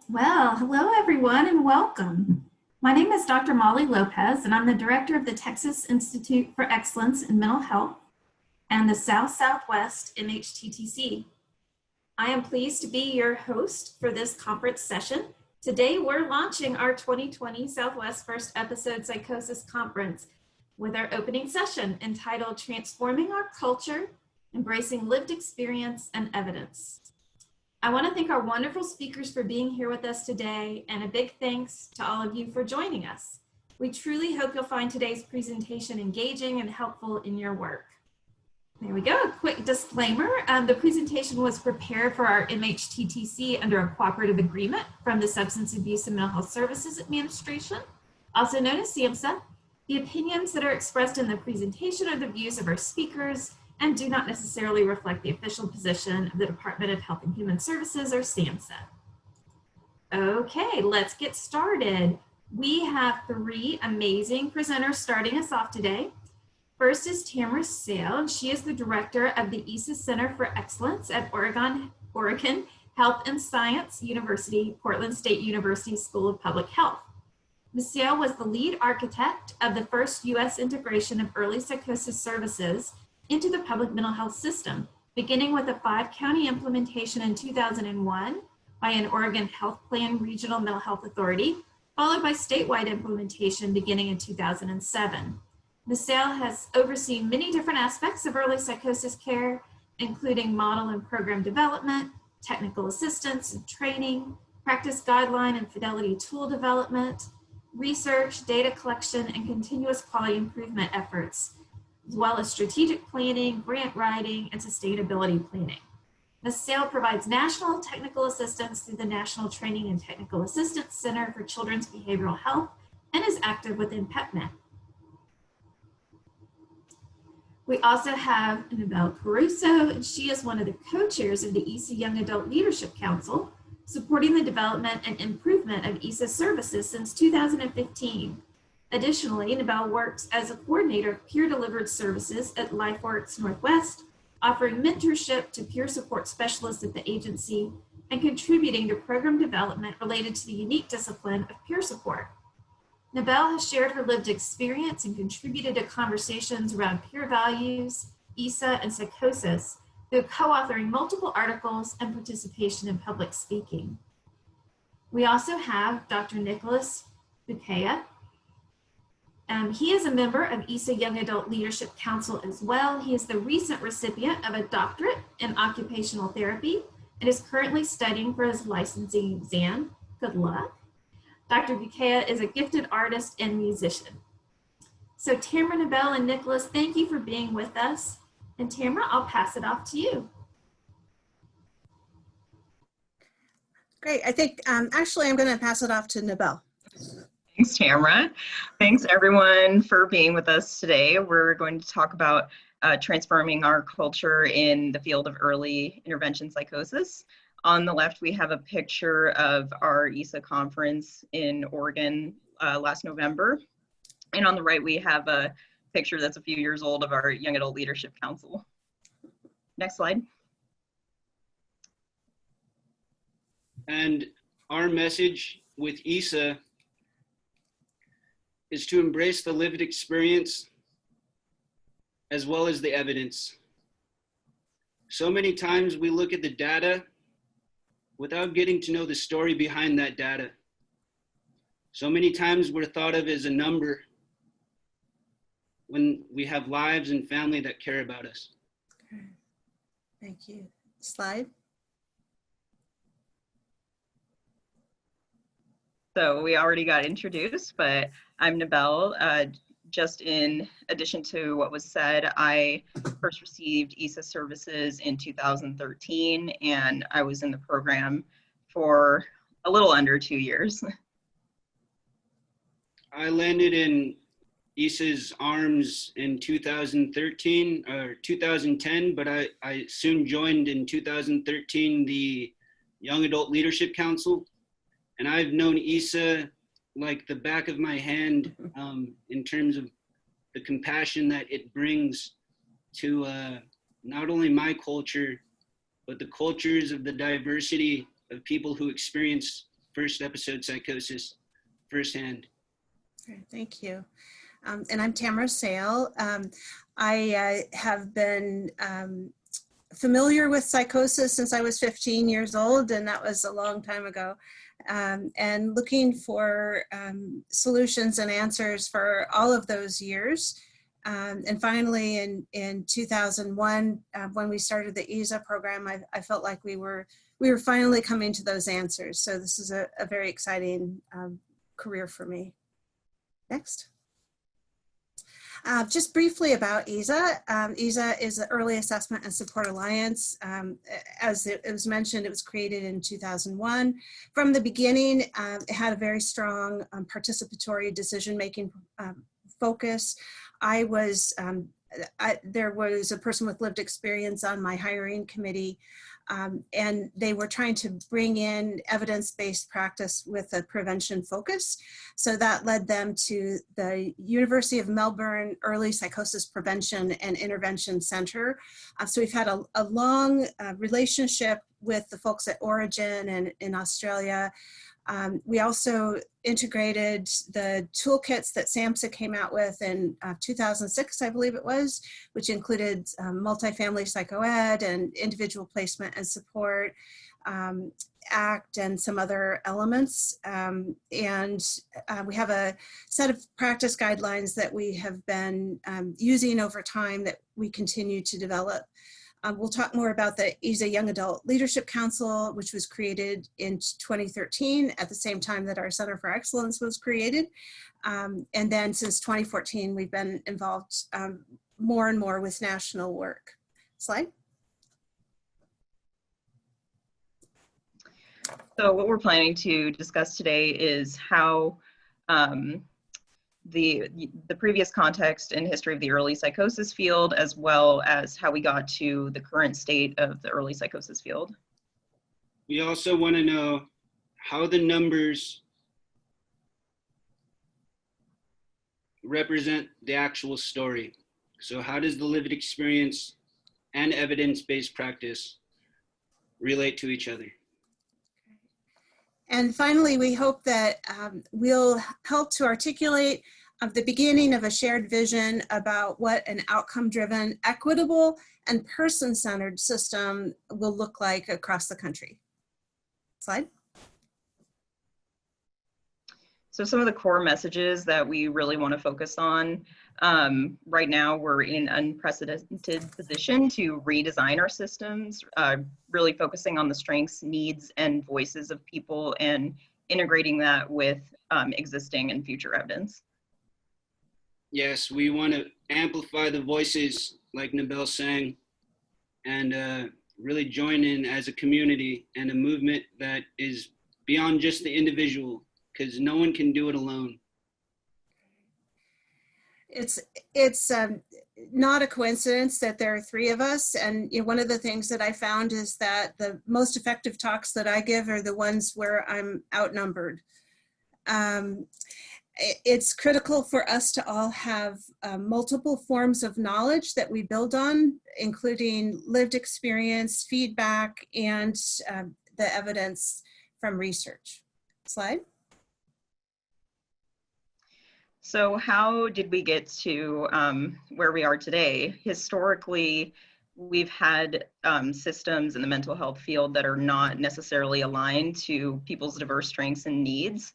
Well, hello everyone and welcome. My name is Dr. Molly Lopez and I'm the director of the Texas Institute for Excellence in Mental Health and the South-Southwest MHTTC. I am pleased to be your host for this conference session. Today we're launching our 2020 Southwest First Episode Psychosis Conference with our opening session entitled Transforming Our Culture, Embracing Lived Experience and Evidence. I want to thank our wonderful speakers for being here with us today, and a big thanks to all of you for joining us. We truly hope you'll find today's presentation engaging and helpful in your work. There we go, a quick disclaimer. The presentation was prepared for our MHTTC under a cooperative agreement from the Substance Abuse and Mental Health Services Administration, also known as SAMHSA. The opinions that are expressed in the presentation are the views of our speakers and do not necessarily reflect the official position of the Department of Health and Human Services or SAMHSA. Okay, let's get started. We have three amazing presenters starting us off today. First is Tamara Sale, and she is the director of the EASA Center for Excellence at Oregon Health and Science University, Portland State University School of Public Health. Ms. Sale was the lead architect of the first U.S. integration of early psychosis services into the public mental health system, beginning with a 5-county implementation in 2001 by an Oregon Health Plan Regional Mental Health Authority, followed by statewide implementation beginning in 2007. Ms. Sale has overseen many different aspects of early psychosis care, including model and program development, technical assistance and training, practice guideline and fidelity tool development, research, data collection, and continuous quality improvement efforts, as well as strategic planning, grant writing, and sustainability planning. Ms. Sale provides national technical assistance through the National Training and Technical Assistance Center for Children's Behavioral Health and is active within PEPNet. We also have Annabelle Caruso, and she is one of the co-chairs of the EASA Young Adult Leadership Council, supporting the development and improvement of EASA services since 2015. Additionally, Annabelle works as a coordinator of peer-delivered services at LifeWorks Northwest, offering mentorship to peer support specialists at the agency and contributing to program development related to the unique discipline of peer support. Annabelle has shared her lived experience and contributed to conversations around peer values, EASA, and psychosis through co-authoring multiple articles and participation in public speaking. We also have Dr. Nicholas Bukeya. He is a member of EASA Young Adult Leadership Council as well. He is the recent recipient of a doctorate in occupational therapy and is currently studying for his licensing exam. Good luck. Dr. Bukeya is a gifted artist and musician. So Tamara, Annabelle, and Nicholas, thank you for being with us. And Tamara, I'll pass it off to you. Great. I think actually I'm going to pass it off to Annabelle. Thanks, Tamara. Thanks, everyone, for being with us today. We're going to talk about transforming our culture in the field of early intervention psychosis. On the left, we have a picture of our EASA conference in Oregon last November. And on the right, we have a picture that's a few years old of our Young Adult Leadership Council. Next slide. And our message with EASA is to embrace the lived experience as well as the evidence. So many times we look at the data without getting to know the story behind that data. So many times we're thought of as a number when we have lives and family that care about us. Okay. Thank you. Slide. So we already got introduced, but I'm Annabelle. Just in addition to what was said, I first received EASA services in 2013, and I was in the program for a little under 2 years. I landed in EASA's arms in 2013 or 2010, but I soon joined in 2013 the Young Adult Leadership Council. And I've known EASA like the back of my hand in terms of the compassion that it brings to not only my culture, but the cultures of the diversity of people who experience first episode Psychosis firsthand. Okay, thank you. And I'm Tamara Sale. I have been familiar with psychosis since I was 15 years old, and that was a long time ago. And looking for solutions and answers for all of those years. And finally, in 2001, when we started the EASA program, I felt like we were finally coming to those answers. So this is a very exciting career for me. Next. Just briefly about EASA. EASA is the Early Assessment and Support Alliance. As it was mentioned, it was created in 2001. From the beginning, it had a very strong participatory decision-making focus. There was a person with lived experience on my hiring committee, and they were trying to bring in evidence-based practice with a prevention focus. So that led them to the University of Melbourne Early Psychosis Prevention and Intervention Center. So we've had a long relationship with the folks at Origin and in Australia. We also integrated the toolkits that SAMHSA came out with in 2006, I believe it was, which included multifamily psychoed and individual placement and support, ACT, and some other elements. We have a set of practice guidelines that we have been using over time that we continue to develop. We'll talk more about the EASA Young Adult Leadership Council, which was created in 2013 at the same time that our Center for Excellence was created. And then since 2014, we've been involved more and more with national work. Slide. So what we're planning to discuss today is how the previous context and history of the early psychosis field, as well as how we got to the current state of the early psychosis field. We also want to know how the numbers represent the actual story. So how does the lived experience and evidence-based practice relate to each other? And finally, we hope that we'll help to articulate the beginning of a shared vision about what an outcome-driven, equitable, and person-centered system will look like across the country. Slide. So some of the core messages that we really want to focus on. Right now, we're in an unprecedented position to redesign our systems, really focusing on the strengths, needs, and voices of people and integrating that with existing and future evidence. Yes, we want to amplify the voices like Nabel sang and really join in as a community and a movement that is beyond just the individual, because no one can do it alone. It's not a coincidence that there are three of us. And one of the things that I found is that the most effective talks that I give are the ones where I'm outnumbered. It's critical for us to all have multiple forms of knowledge that we build on, including lived experience, feedback, and the evidence from research. Slide. So how did we get to where we are today? Historically, we've had systems in the mental health field that are not necessarily aligned to people's diverse strengths and needs.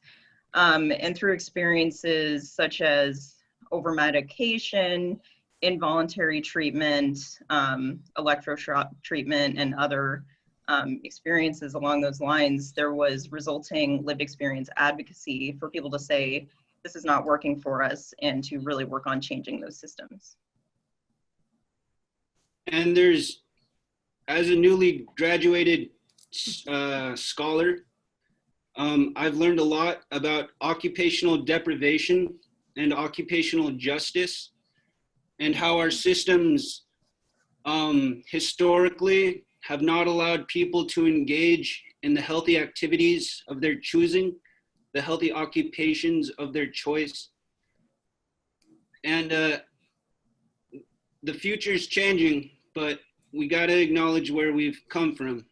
And through experiences such as over-medication, involuntary treatment, electroshock treatment, and other experiences along those lines, there was resulting lived experience advocacy for people to say, this is not working for us, and to really work on changing those systems. And there's, as a newly graduated scholar, I've learned a lot about occupational deprivation and occupational justice and how our systems historically have not allowed people to engage in the healthy activities of their choosing, the healthy occupations of their choice. And the future is changing, but we got to acknowledge where we've come from.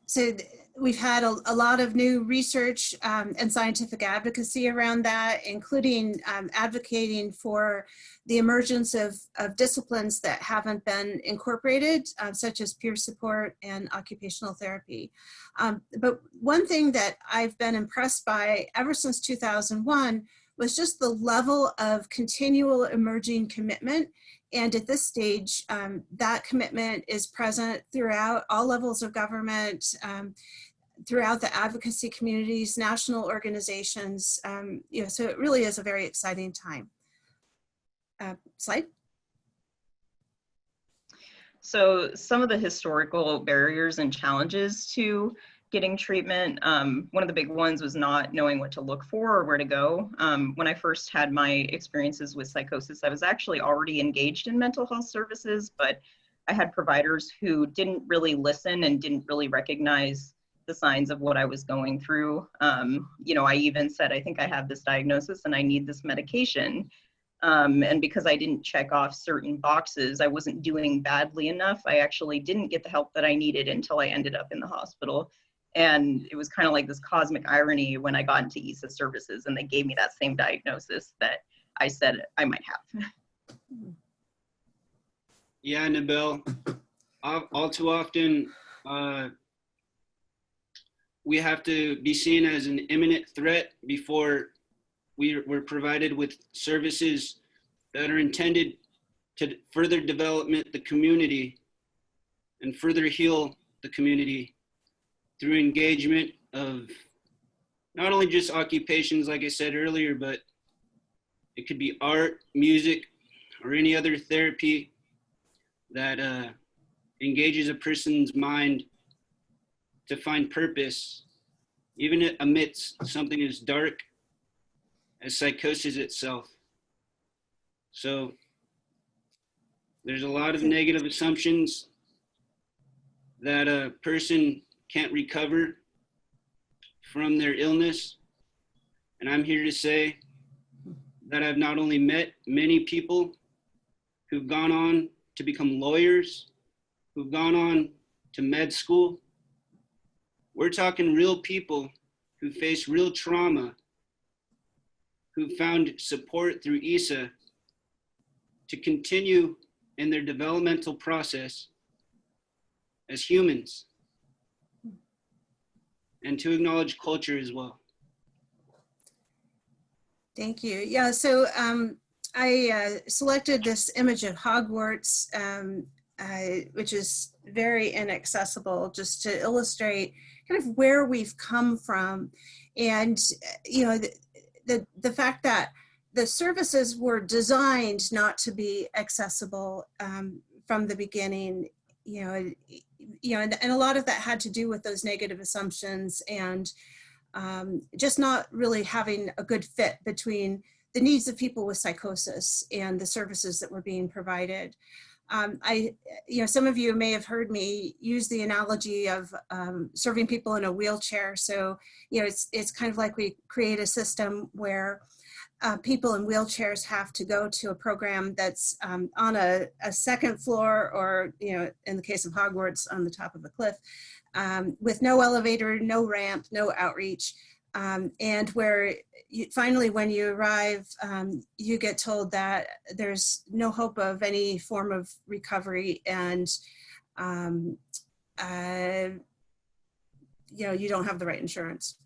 So we've had a lot of new research and scientific advocacy around that, including advocating for the emergence of disciplines that haven't been incorporated, such as peer support and occupational therapy. But one thing that I've been impressed by ever since 2001 was just the level of continual emerging commitment. And at this stage, that commitment is present throughout all levels of government, throughout the advocacy communities, national organizations. So it really is a very exciting time. Slide. So some of the historical barriers and challenges to getting treatment, one of the big ones was not knowing what to look for or where to go. When I first had my experiences with psychosis, I was actually already engaged in mental health services, but I had providers who didn't really listen and didn't really recognize the signs of what I was going through. I even said, I think I have this diagnosis and I need this medication. And because I didn't check off certain boxes, I wasn't doing badly enough. I actually didn't get the help that I needed until I ended up in the hospital. And it was kind of like this cosmic irony when I got into EASA services and they gave me that same diagnosis that I said I might have. Yeah, Nabel, all too often, we have to be seen as an imminent threat before we're provided with services that are intended to further development the community and further heal the community through engagement of not only just occupations, like I said earlier, but it could be art, music, or any other therapy that engages a person's mind to find purpose, even amidst something as dark as psychosis itself. So there's a lot of negative assumptions that a person can't recover from their illness. And I'm here to say that I've not only met many people who've gone on to become lawyers, who've gone on to med school. We're talking real people who face real trauma, who found support through EASA to continue in their developmental process as humans, and to acknowledge culture as well. Thank you. Yeah, so I selected this image of Hogwarts, which is very inaccessible, just to illustrate kind of where we've come from. And, the fact that the services were designed not to be accessible from the beginning, and a lot of that had to do with those negative assumptions and just not really having a good fit between the needs of people with psychosis and the services that were being provided. Some of you may have heard me use the analogy of serving people in a wheelchair. So, it's kind of like we create a system where people in wheelchairs have to go to a program that's on a second floor, or, in the case of Hogwarts, on the top of a cliff, with no elevator, no ramp, no outreach. And where finally, when you arrive, you get told that there's no hope of any form of recovery, and you don't have the right insurance.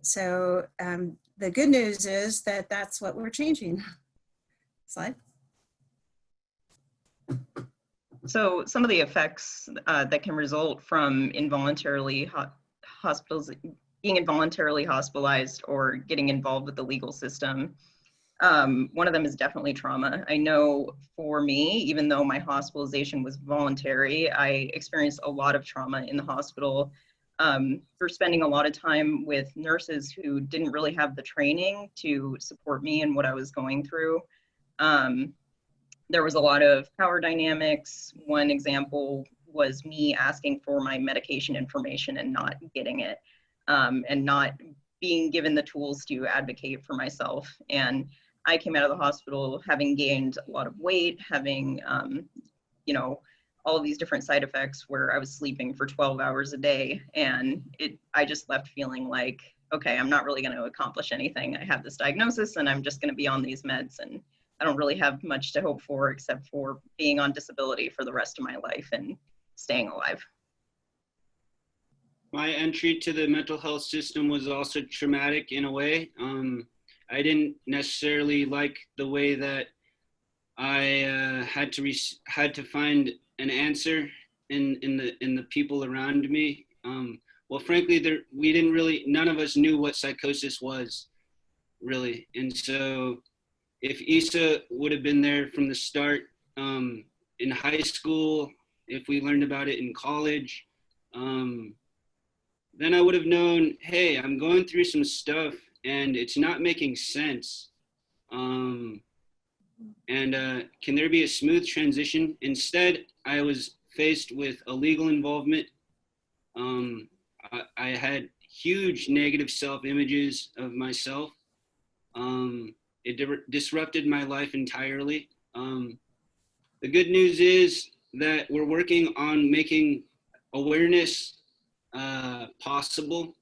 So the good news is that that's what we're changing. Slide. So some of the effects that can result from being involuntarily hospitalized or getting involved with the legal system. One of them is definitely trauma. I know for me, even though my hospitalization was voluntary, I experienced a lot of trauma in the hospital for spending a lot of time with nurses who didn't really have the training to support me in what I was going through. There was a lot of power dynamics. One example was me asking for my medication information and not getting it. And not being given the tools to advocate for myself. And I came out of the hospital having gained a lot of weight, having, all of these different side effects where I was sleeping for 12 hours a day. And I just left feeling like, okay, I'm not really going to accomplish anything. I have this diagnosis and I'm just going to be on these meds, and I don't really have much to hope for except for being on disability for the rest of my life and staying alive. My entry to the mental health system was also traumatic in a way. I didn't necessarily like the way that I had to find an answer in the people around me. Well, frankly, none of us knew what psychosis was, really. And so if EASA would have been there from the start, in high school, if we learned about it in college, then I would have known, hey, I'm going through some stuff and it's not making sense. And can there be a smooth transition? Instead, I was faced with a legal involvement. I had huge negative self-images of myself. It disrupted my life entirely. The good news is that we're working on making awareness possible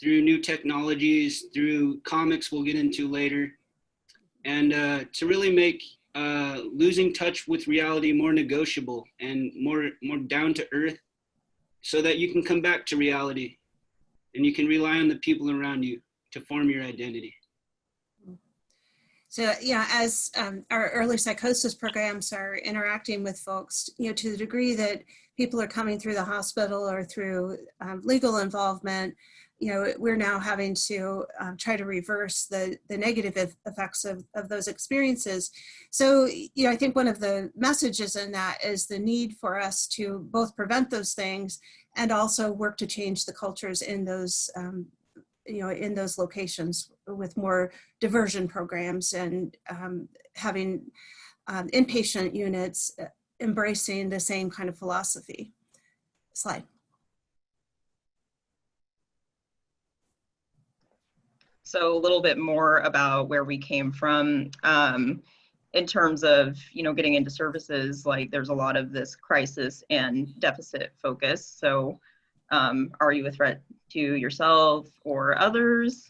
through new technologies, through comics we'll get into later, and to really make losing touch with reality more negotiable and more down to earth, so that you can come back to reality and you can rely on the people around you to form your identity. So yeah, as our early psychosis programs are interacting with folks, to the degree that people are coming through the hospital or through legal involvement, we're now having to try to reverse the negative effects of those experiences. So, I think one of the messages in that is the need for us to both prevent those things and also work to change the cultures in those in those locations with more diversion programs and having inpatient units embracing the same kind of philosophy. Slide. So a little bit more about where we came from in terms of, getting into services. Like, there's a lot of this crisis and deficit focus. So are you a threat to yourself or others?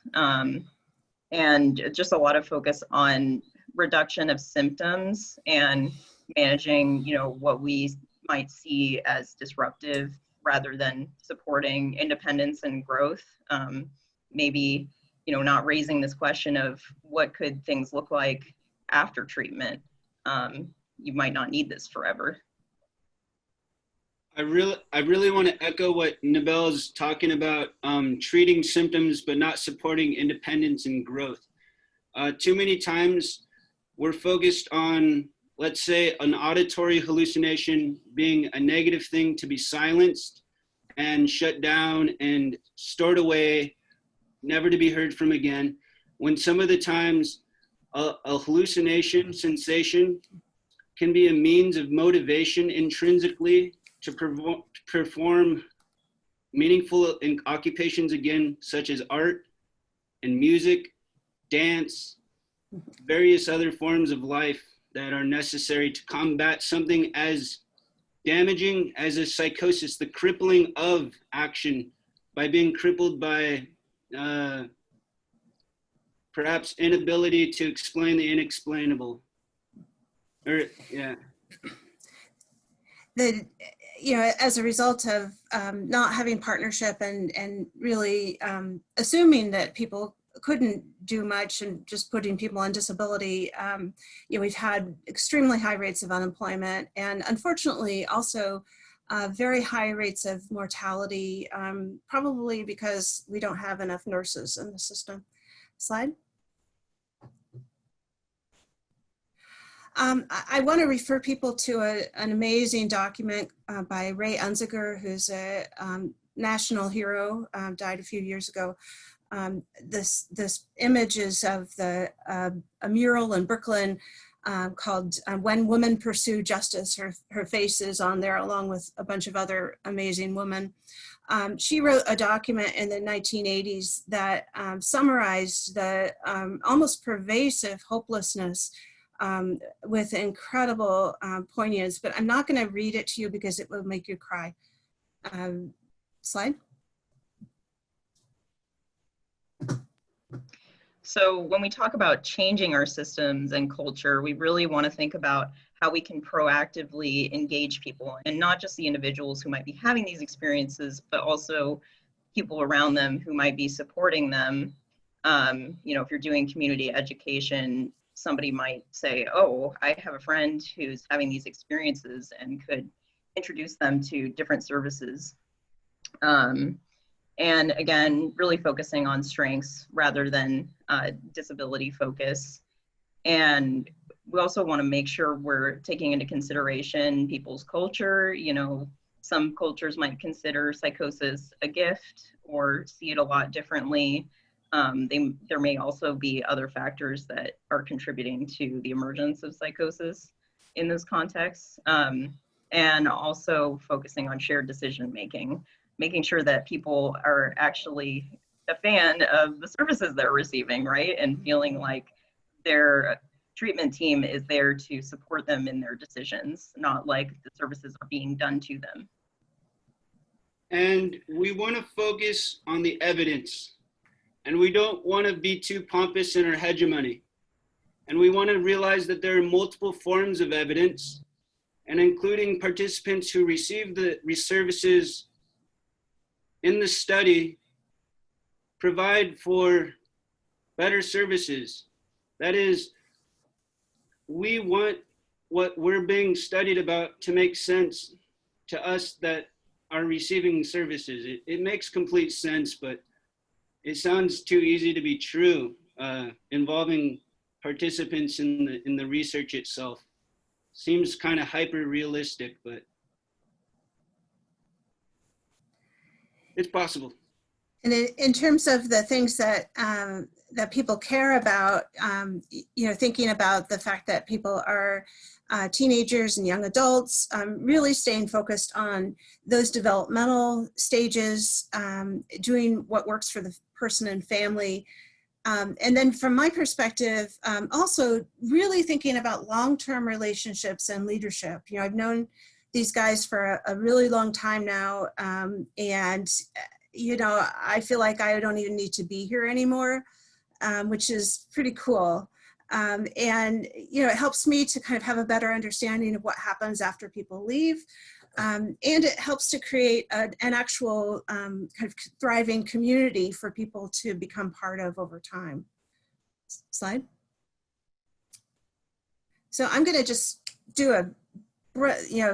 And just a lot of focus on reduction of symptoms and managing, what we might see as disruptive rather than supporting independence and growth. Maybe, not raising this question of what could things look like after treatment. You might not need this forever. I really want to echo what Nabel is talking about, treating symptoms but not supporting independence and growth. Too many times we're focused on, let's say, an auditory hallucination being a negative thing to be silenced and shut down and stored away, never to be heard from again, when some of the times a hallucination sensation can be a means of motivation intrinsically to perform meaningful occupations again, such as art and music, dance, various other forms of life that are necessary to combat something as damaging as a psychosis, the crippling of action by being crippled by perhaps inability to explain the inexplainable. As a result of not having partnership and really assuming that people couldn't do much and just putting people on disability, we've had extremely high rates of unemployment and unfortunately also very high rates of mortality, probably because we don't have enough nurses in the system. Slide. I want to refer people to an amazing document by Ray Unziger, who's a national hero, died a few years ago. This image is of a mural in Brooklyn called When Women Pursue Justice. Her face is on there along with a bunch of other amazing women. She wrote a document in the 1980s that summarized the almost pervasive hopelessness with incredible poignance, but I'm not going to read it to you because it will make you cry. Slide. So when we talk about changing our systems and culture, we really want to think about how we can proactively engage people, and not just the individuals who might be having these experiences, but also people around them who might be supporting them. If you're doing community education, somebody might say, oh, I have a friend who's having these experiences, and could introduce them to different services. And again, really focusing on strengths rather than disability focus. And we also want to make sure we're taking into consideration people's culture. Some cultures might consider psychosis a gift or see it a lot differently. There may also be other factors that are contributing to the emergence of psychosis in those contexts. And also focusing on shared decision making, making sure that people are actually a fan of the services they're receiving, right? And feeling like their treatment team is there to support them in their decisions, not like the services are being done to them. And we want to focus on the evidence. And we don't want to be too pompous in our hegemony. And we want to realize that there are multiple forms of evidence, and including participants who receive the services in the study provide for better services. That is, we want what we're being studied about to make sense to us that are receiving services. It makes complete sense, but it sounds too easy to be true, involving participants in the research itself. Seems kind of hyper realistic, but it's possible. And in terms of the things that that people care about, thinking about the fact that people are teenagers and young adults, really staying focused on those developmental stages, doing what works for the person and family. And then from my perspective, also really thinking about long-term relationships and leadership. I've known these guys for a really long time now, and I feel like I don't even need to be here anymore, which is pretty cool. And it helps me to kind of have a better understanding of what happens after people leave. And it helps to create an actual kind of thriving community for people to become part of over time. Slide. So I'm going to just do a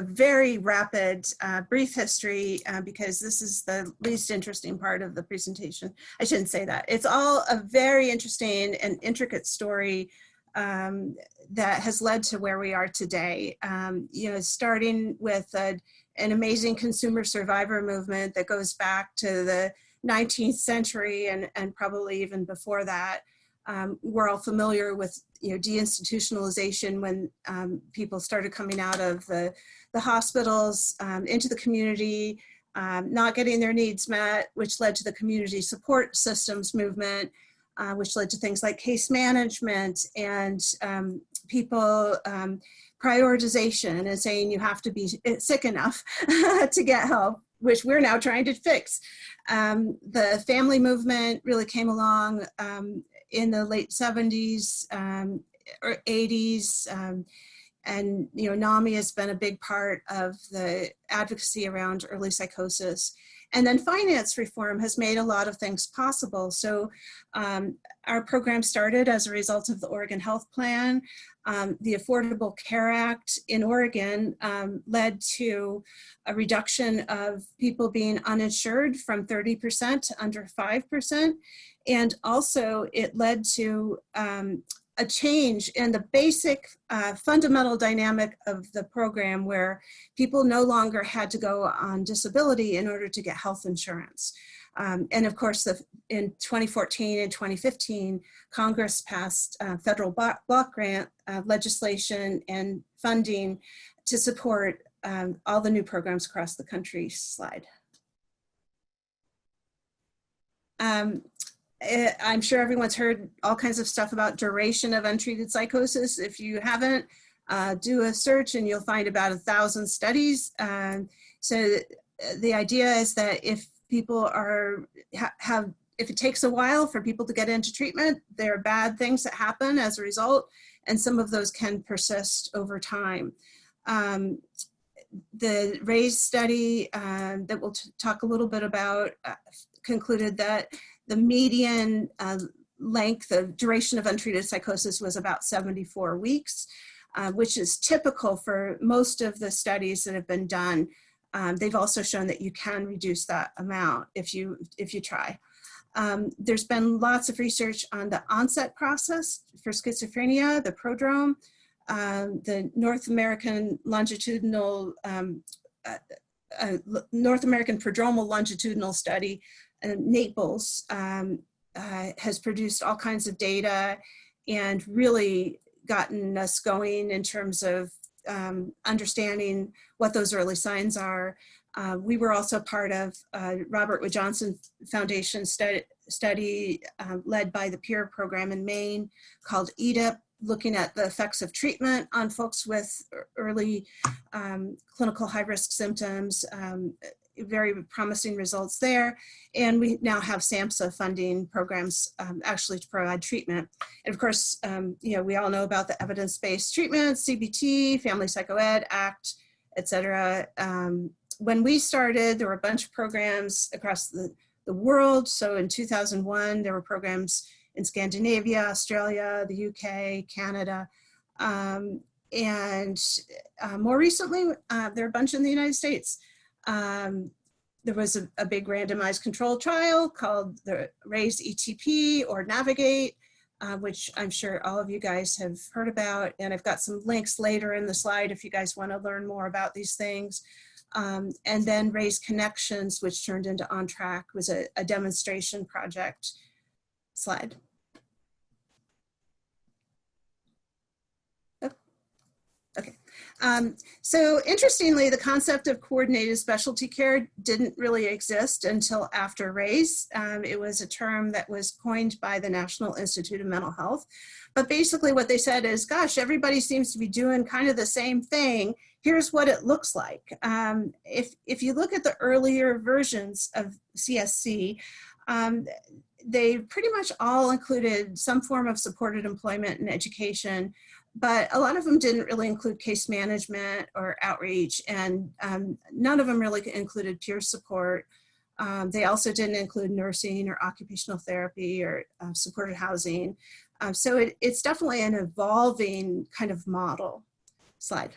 very rapid, brief history because this is the least interesting part of the presentation. I shouldn't say that. It's all a very interesting and intricate story that has led to where we are today. Starting with an amazing consumer survivor movement that goes back to the 19th century and probably even before that. We're all familiar with deinstitutionalization when people started coming out of the hospitals into the community, not getting their needs met, which led to the community support systems movement, which led to things like case management and people prioritization and saying you have to be sick enough to get help, which we're now trying to fix. The family movement really came along in the late 70s or 80s. And NAMI has been a big part of the advocacy around early psychosis. And then finance reform has made a lot of things possible. So our program started as a result of the Oregon Health Plan. The Affordable Care Act in Oregon led to a reduction of people being uninsured from 30% to under 5%. And also it led to a change in the basic fundamental dynamic of the program where people no longer had to go on disability in order to get health insurance. And of course, in 2014 and 2015, Congress passed federal block grant legislation and funding to support all the new programs across the country. Slide. I'm sure everyone's heard all kinds of stuff about duration of untreated psychosis. If you haven't, do a search and you'll find about 1,000 studies. So the idea is that if people if it takes a while for people to get into treatment, there are bad things that happen as a result, and some of those can persist over time. The RAISE study that we'll talk a little bit about concluded that the median length of duration of untreated psychosis was about 74 weeks, which is typical for most of the studies that have been done. They've also shown that you can reduce that amount if you try. There's been lots of research on the onset process for schizophrenia, the prodrome, the North American longitudinal, North American prodromal longitudinal study, Naples, has produced all kinds of data and really gotten us going in terms of understanding what those early signs are. We were also part of Robert Wood Johnson Foundation study led by the PEER program in Maine called EDIP, looking at the effects of treatment on folks with early clinical high-risk symptoms. Very promising results there. And we now have SAMHSA funding programs actually to provide treatment. And of course, we all know about the evidence-based treatment, CBT, Family Psychoed, ACT, et cetera. When we started, there were a bunch of programs across the world. So in 2001, there were programs in Scandinavia, Australia, the UK, Canada. And more recently, there are a bunch in the United States. There was a big randomized controlled trial called the RAISE ETP or Navigate, which I'm sure all of you guys have heard about. And I've got some links later in the slide if you guys want to learn more about these things. And then RAISE Connections, which turned into On Track, was a demonstration project. Slide. Okay. So interestingly, the concept of coordinated specialty care didn't really exist until after RAISE. It was a term that was coined by the National Institute of Mental Health. But basically what they said is, gosh, everybody seems to be doing kind of the same thing. Here's what it looks like. If you look at the earlier versions of CSC, they pretty much all included some form of supported employment and education, but a lot of them didn't really include case management or outreach, and none of them really included peer support. They also didn't include nursing or occupational therapy or supported housing. So it's definitely an evolving kind of model. Slide.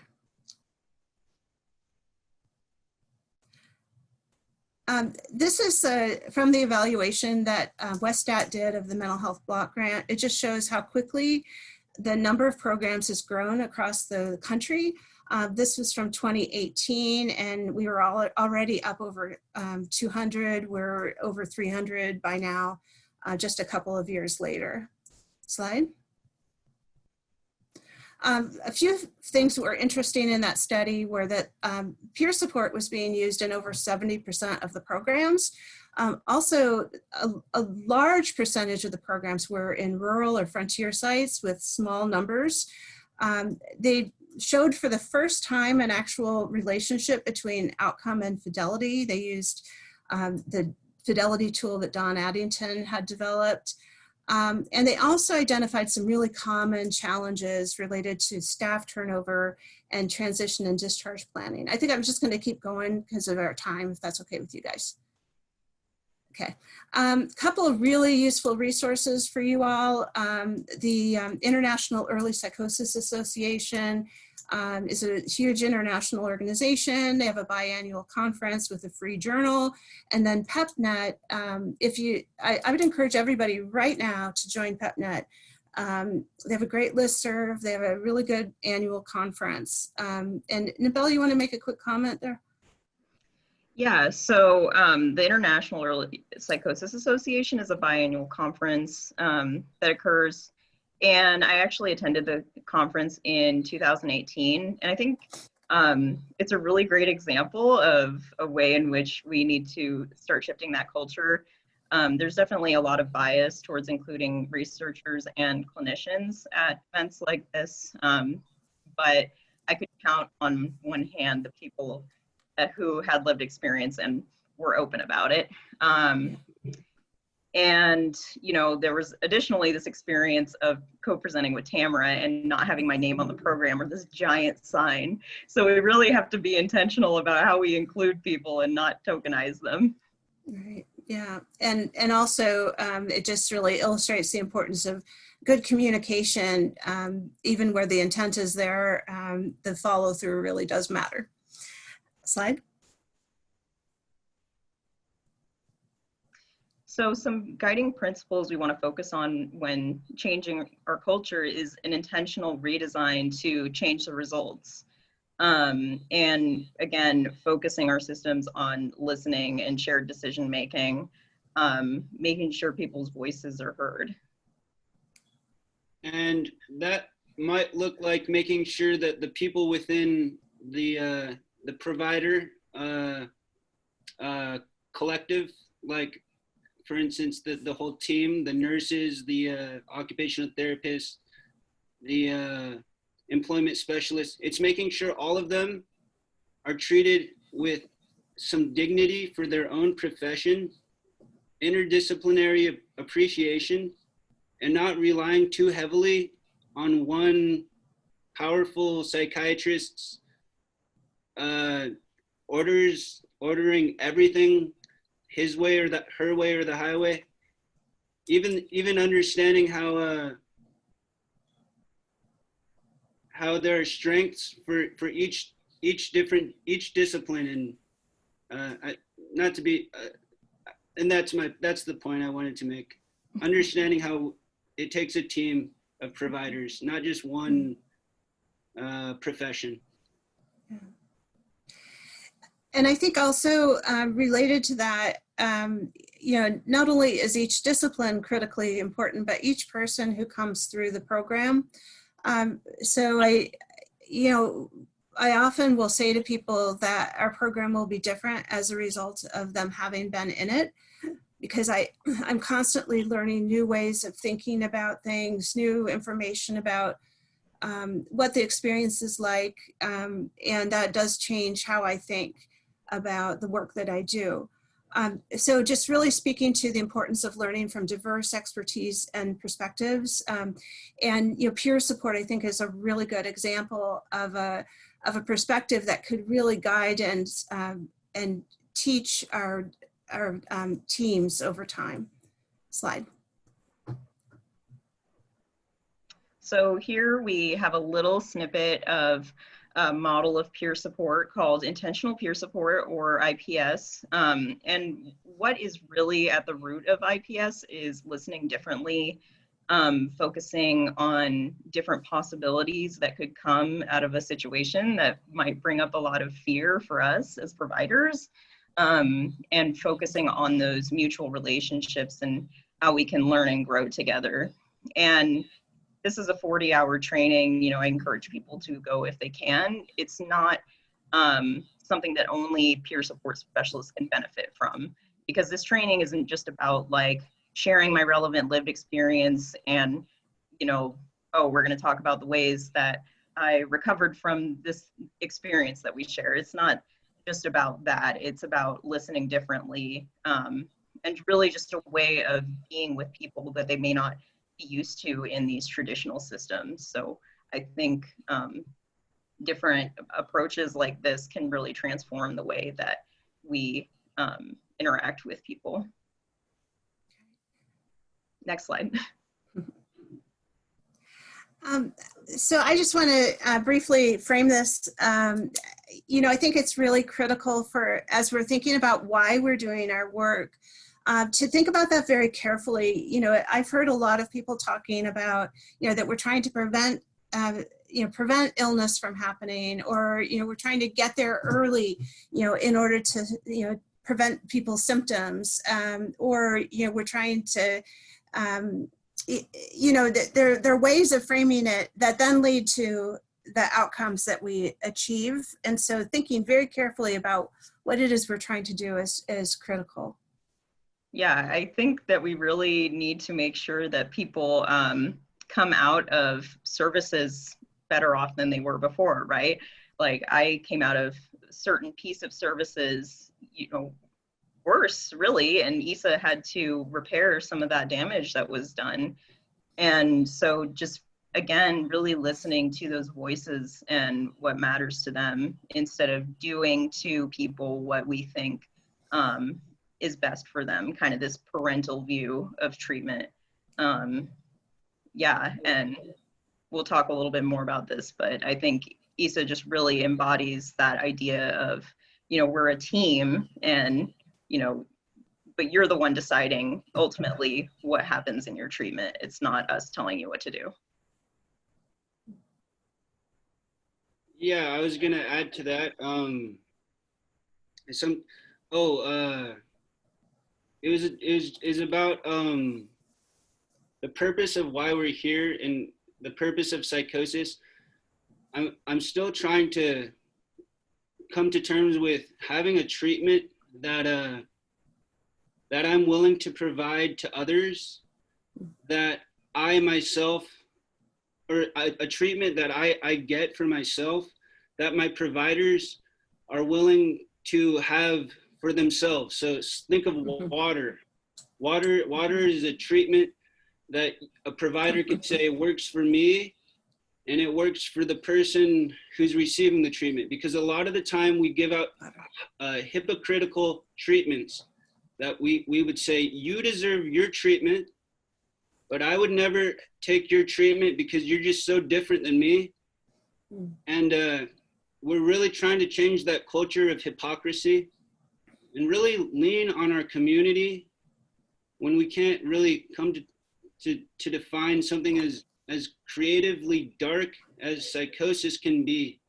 This is from the evaluation that Westat did of the mental health block grant. It just shows how quickly the number of programs has grown across the country. This was from 2018, and we were already up over 200. We're over 300 by now, just a couple of years later. Slide. A few things that were interesting in that study were that peer support was being used in over 70% of the programs. Also, a large percentage of the programs were in rural or frontier sites with small numbers. They showed for the first time an actual relationship between outcome and fidelity. They used the fidelity tool that Don Addington had developed. And they also identified some really common challenges related to staff turnover and transition and discharge planning. I think I'm just going to keep going because of our time, if that's okay with you guys. Okay, couple of really useful resources for you all. The International Early Psychosis Association is a huge international organization. They have a biannual conference with a free journal. And then PEPNet, I would encourage everybody right now to join PEPNet. They have a great listserv. They have a really good annual conference. And Nabel, you want to make a quick comment there? Yeah, so the International Early Psychosis Association is a biannual conference that occurs, and I actually attended the conference in 2018, and I think it's a really great example of a way in which we need to start shifting that culture There's definitely a lot of bias towards including researchers and clinicians at events like this, but I could count on one hand the people who had lived experience and were open about it. And, you know, there was additionally this experience of co-presenting with Tamara and not having my name on the program or this giant sign. So we really have to be intentional about how we include people and not tokenize them. Right. Yeah. And also it just really illustrates the importance of good communication, even where the intent is there, the follow through really does matter. Slide. So some guiding principles we want to focus on when changing our culture is an intentional redesign to change the results. And again, focusing our systems on listening and shared decision making, making sure people's voices are heard. And that might look like making sure that the people within the provider collective, like for instance, the whole team, the nurses, the occupational therapists, the employment specialists, it's making sure all of them are treated with some dignity for their own profession, interdisciplinary appreciation, and not relying too heavily on one powerful psychiatrist's ordering everything his way or her way or the highway. Even understanding how there are strengths for each discipline, and not to be and that's the point I wanted to make. Understanding how it takes a team of providers, not just one profession. And I think also related to that, you know, not only is each discipline critically important, but each person who comes through the program. So I often will say to people that our program will be different as a result of them having been in it, because I'm constantly learning new ways of thinking about things, new information about what the experience is like, and that does change how I think about the work that I do. So just really speaking to the importance of learning from diverse expertise and perspectives, and you know, peer support, I think, is a really good example of a perspective that could really guide and teach our teams over time. Slide. So here we have a little snippet of a model of peer support called intentional peer support, or IPS. And what is really at the root of IPS is listening differently, focusing on different possibilities that could come out of a situation that might bring up a lot of fear for us as providers, and focusing on those mutual relationships and how we can learn and grow together. And this is a 40-hour training. You know, I encourage people to go if they can. It's not something that only peer support specialists can benefit from, because this training isn't just about like sharing my relevant lived experience and, you know, oh, we're going to talk about the ways that I recovered from this experience that we share. It's not just about that. It's about listening differently, and really just a way of being with people that they may not be used to in these traditional systems. So I think different approaches like this can really transform the way that we interact with people. Next slide. So I just want to briefly frame this. You know, I think it's really critical for, as we're thinking about why we're doing our work, to think about that very carefully. You know, I've heard a lot of people talking about, you know, that we're trying to prevent illness from happening, or, you know, we're trying to get there early, you know, in order to, you know, prevent people's symptoms, or, you know, we're trying to, you know, there are ways of framing it that then lead to the outcomes that we achieve. And so thinking very carefully about what it is we're trying to do is critical. Yeah, I think that we really need to make sure that people come out of services better off than they were before, right? Like I came out of a certain piece of services, you know, worse really, and EASA had to repair some of that damage that was done. And so just again, really listening to those voices and what matters to them instead of doing to people what we think is best for them, kind of this parental view of treatment. Yeah, and we'll talk a little bit more about this, but I think EASA just really embodies that idea of, you know, we're a team and, you know, but you're the one deciding ultimately what happens in your treatment. It's not us telling you what to do. Yeah, I was gonna add to that. It was about the purpose of why we're here and the purpose of Psychosis. I'm still trying to come to terms with having a treatment that that I'm willing to provide to others, that I myself, or a treatment that I get for myself, that my providers are willing to have for themselves. So think of water. Water is a treatment that a provider could say works for me and it works for the person who's receiving the treatment. Because a lot of the time we give out hypocritical treatments that we would say, you deserve your treatment, but I would never take your treatment because you're just so different than me. And we're really trying to change that culture of hypocrisy and really lean on our community when we can't really come to define something as creatively dark as Psychosis can be.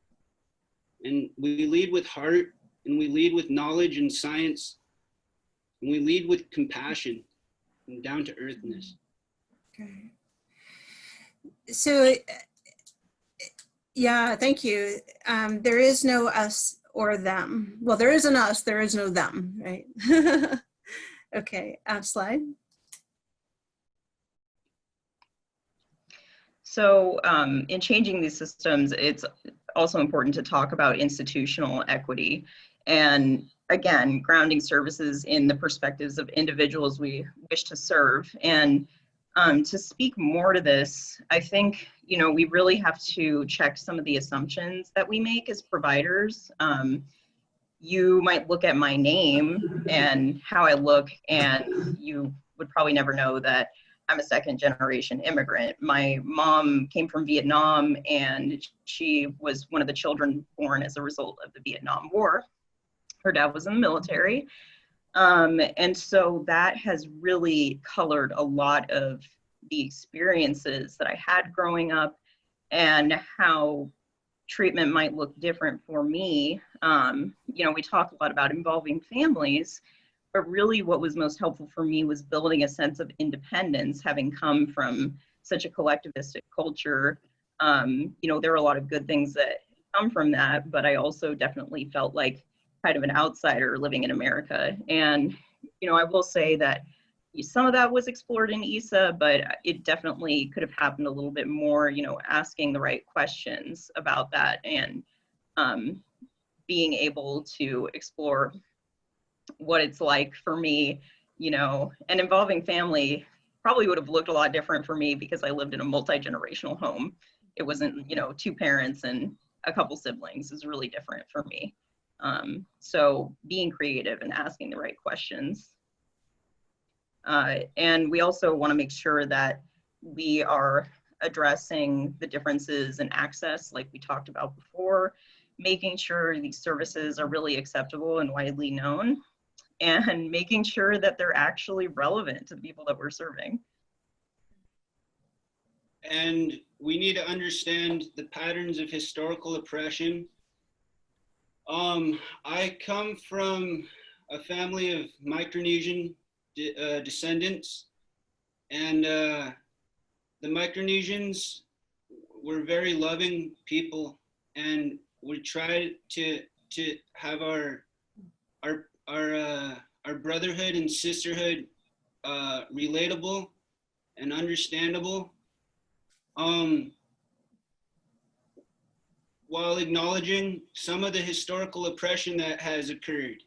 And we lead with heart, and we lead with knowledge and science, and we lead with compassion and down to earthness. Okay. So, yeah, thank you. There is no us or them. Well, there is an us, there is no them, right? Okay, slide. So in changing these systems, it's also important to talk about institutional equity. And again, grounding services in the perspectives of individuals we wish to serve. And to speak more to this, I think, you know, we really have to check some of the assumptions that we make as providers. You might look at my name and how I look, and you would probably never know that I'm a second-generation immigrant. My mom came from Vietnam, and she was one of the children born as a result of the Vietnam War. Her dad was in the military. And so that has really colored a lot of the experiences that I had growing up and how treatment might look different for me. You know, we talk a lot about involving families, but really what was most helpful for me was building a sense of independence, having come from such a collectivistic culture. You know, there are a lot of good things that come from that, but I also definitely felt like kind of an outsider living in America. And, you know, I will say that some of that was explored in EASA, but it definitely could have happened a little bit more, you know, asking the right questions about that and being able to explore what it's like for me, you know, and involving family probably would have looked a lot different for me because I lived in a multi-generational home. It wasn't, you know, two parents and a couple siblings is really different for me. So being creative and asking the right questions. And we also want to make sure that we are addressing the differences in access like we talked about before, making sure these services are really acceptable and widely known, and making sure that they're actually relevant to the people that we're serving. And we need to understand the patterns of historical oppression. I come from a family of Micronesian descendants, and the Micronesians were very loving people, and we tried to have our brotherhood and sisterhood relatable and understandable, while acknowledging some of the historical oppression that has occurred,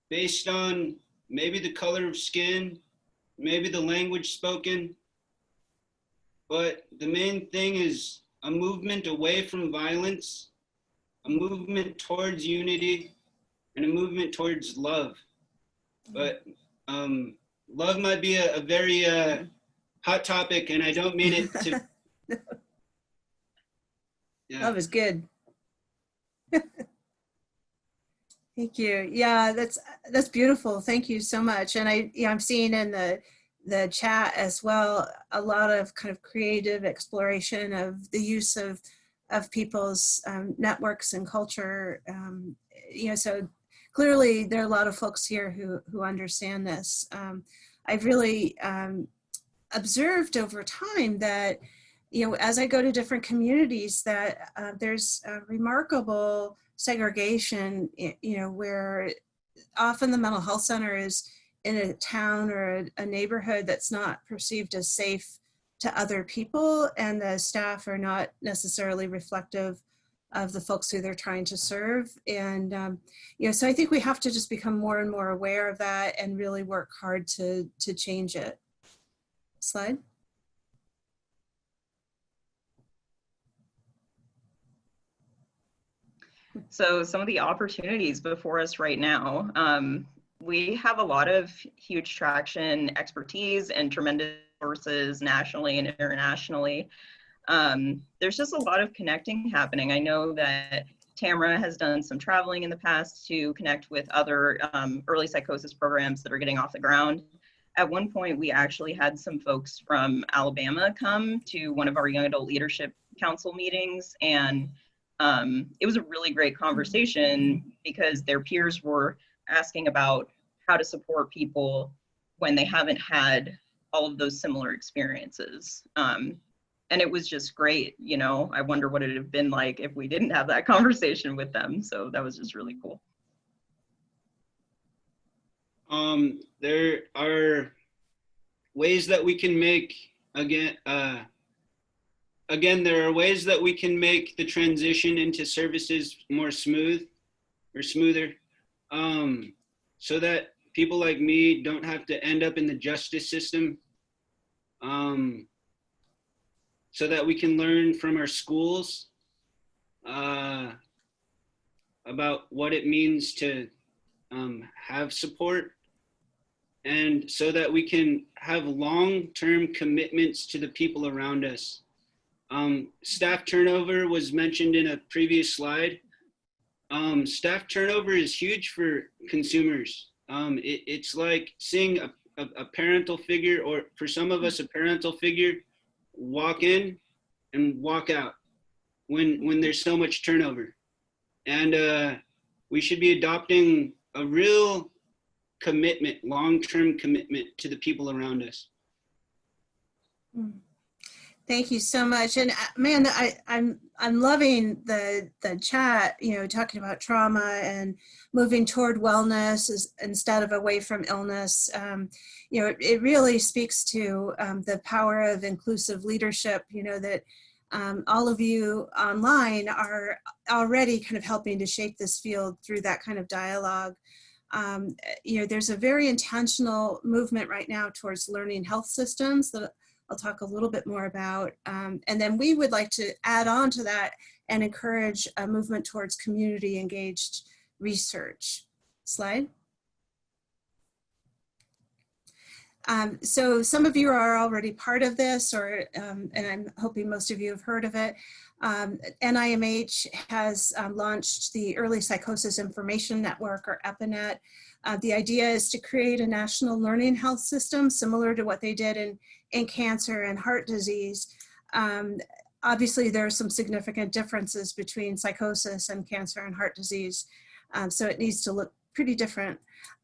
based on maybe the color of skin, maybe the language spoken. But the main thing is a movement away from violence, a movement towards unity, and a movement towards love. But love might be a very hot topic, and I don't mean it to. Yeah. Love is good. Thank you. Yeah, that's beautiful. Thank you so much. And I'm seeing in the chat as well a lot of kind of creative exploration of the use of people's networks and culture. So clearly there are a lot of folks here who understand this. I've really observed over time that, as I go to different communities, that there's a remarkable segregation, where often the mental health center is in a town or a neighborhood that's not perceived as safe to other people, and the staff are not necessarily reflective of the folks who they're trying to serve. And, so I think we have to just become more and more aware of that and really work hard to change it. Slide. So some of the opportunities before us right now, we have a lot of huge traction, expertise, and tremendous resources nationally and internationally. There's just a lot of connecting happening. I know that Tamara has done some traveling in the past to connect with other early psychosis programs that are getting off the ground. At one point, we actually had some folks from Alabama come to one of our Young Adult Leadership Council meetings, and it was a really great conversation because their peers were asking about how to support people when they haven't had all of those similar experiences. And it was just great, I wonder what it would have been like if we didn't have that conversation with them. So that was just really cool. There are ways that we can make, again, there are ways that we can make the transition into services more smoother, so that people like me don't have to end up in the justice system, so that we can learn from our schools about what it means to have support, and so that we can have long-term commitments to the people around us. Staff turnover was mentioned in a previous slide. Staff turnover is huge for consumers. It's like seeing a parental figure, or for some of us, a parental figure, walk in and walk out when there's so much turnover. And we should be adopting a real commitment, long-term commitment to the people around us. Thank you so much. And Amanda, I'm loving the chat, talking about trauma and moving toward wellness instead of away from illness. It really speaks to the power of inclusive leadership, that all of you online are already kind of helping to shape this field through that kind of dialogue. There's a very intentional movement right now towards learning health systems that I'll talk a little bit more about. And then we would like to add on to that and encourage a movement towards community engaged research. Slide. So some of you are already part of this, and I'm hoping most of you have heard of it. NIMH has launched the Early Psychosis Information Network, or EPINET. The idea is to create a national learning health system similar to what they did in cancer and heart disease. Obviously, there are some significant differences between psychosis and cancer and heart disease, so it needs to look pretty different.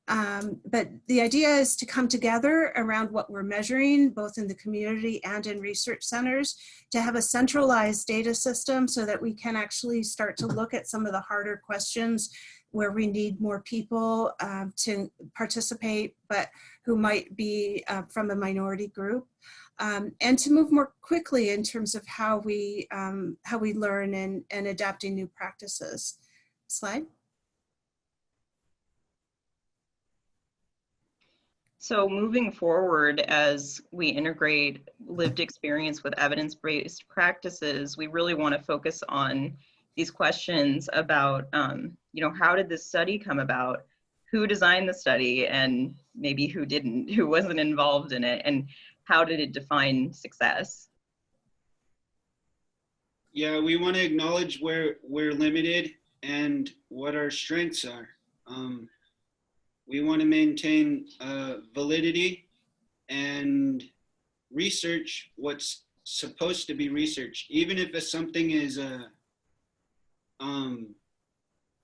But the idea is to come together around what we're measuring, both in the community and in research centers, to have a centralized data system so that we can actually start to look at some of the harder questions where we need more people to participate, but who might be from a minority group, and to move more quickly in terms of how we learn and adapting new practices. Slide. So moving forward, as we integrate lived experience with evidence-based practices, we really want to focus on these questions about, how did this study come about? Who designed the study, and maybe who didn't, who wasn't involved in it, and how did it define success? Yeah, we want to acknowledge where we're limited and what our strengths are. We want to maintain validity and research what's supposed to be researched, even if something is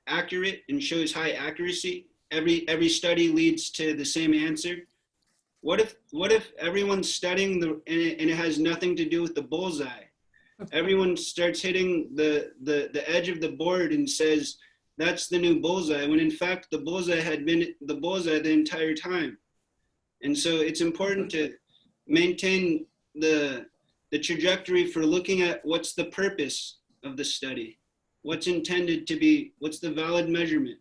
accurate and shows high accuracy. Every study leads to the same answer. What if everyone's studying and it has nothing to do with the bullseye? Everyone starts hitting the edge of the board and says, that's the new bullseye, when in fact the bullseye had been the bullseye the entire time. And so it's important to maintain the trajectory for looking at what's the purpose of the study, what's intended to be, what's the valid measurement.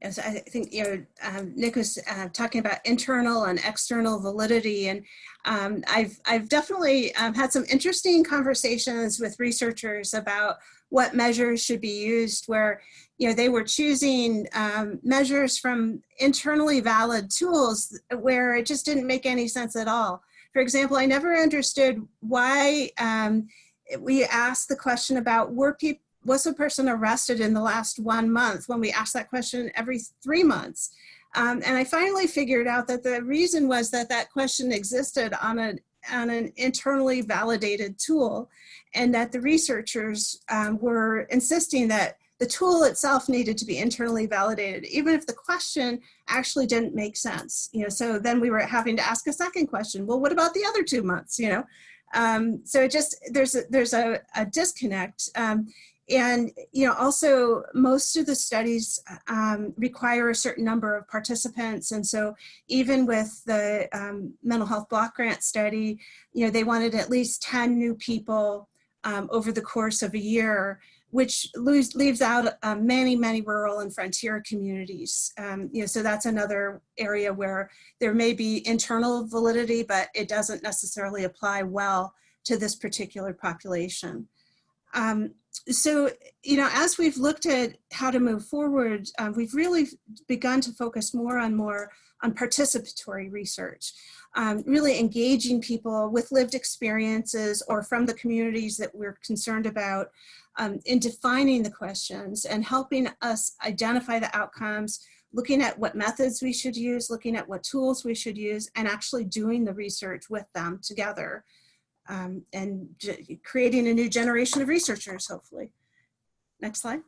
Yes, I think Nick was talking about internal and external validity, and I've definitely had some interesting conversations with researchers about what measures should be used, where they were choosing measures from internally valid tools where it just didn't make any sense at all. For example, I never understood why we asked the question about was a person arrested in the last 1 month when we asked that question every 3 months. And I finally figured out that the reason was that question existed on an internally validated tool, and that the researchers were insisting that the tool itself needed to be internally validated, even if the question actually didn't make sense. So then we were having to ask a second question. Well, what about the other 2 months? So it just there's a disconnect. And also most of the studies require a certain number of participants, and so even with the mental health block grant study, they wanted at least 10 new people over the course of a year, which leaves out many rural and frontier communities. So that's another area where there may be internal validity, but it doesn't necessarily apply well to this particular population. So, as we've looked at how to move forward, we've really begun to focus more on participatory research, really engaging people with lived experiences or from the communities that we're concerned about in defining the questions and helping us identify the outcomes, looking at what methods we should use, looking at what tools we should use, and actually doing the research with them together. And creating a new generation of researchers, hopefully. Next slide.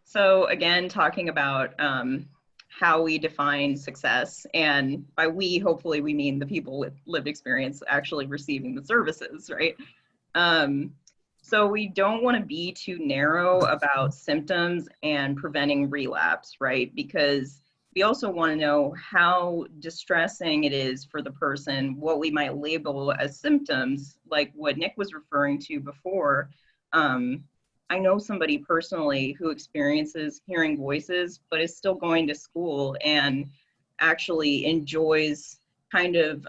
So again, talking about how we define success, and by we, hopefully we mean the people with lived experience actually receiving the services, right? So we don't want to be too narrow about symptoms and preventing relapse, right? Because we also want to know how distressing it is for the person, what we might label as symptoms, like what Nick was referring to before. I know somebody personally who experiences hearing voices, but is still going to school and actually enjoys kind of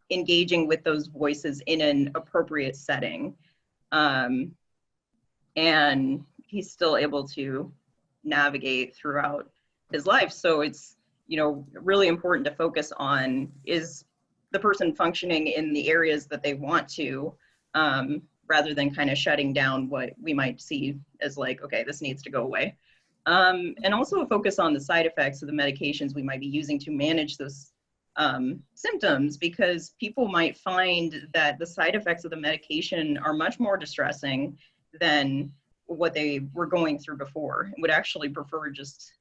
engaging with those voices in an appropriate setting. And he's still able to navigate throughout his life. So it's, really important to focus on, is the person functioning in the areas that they want to, rather than kind of shutting down what we might see as like, okay, this needs to go away. And also a focus on the side effects of the medications we might be using to manage those symptoms, because people might find that the side effects of the medication are much more distressing than what they were going through before, and would actually prefer just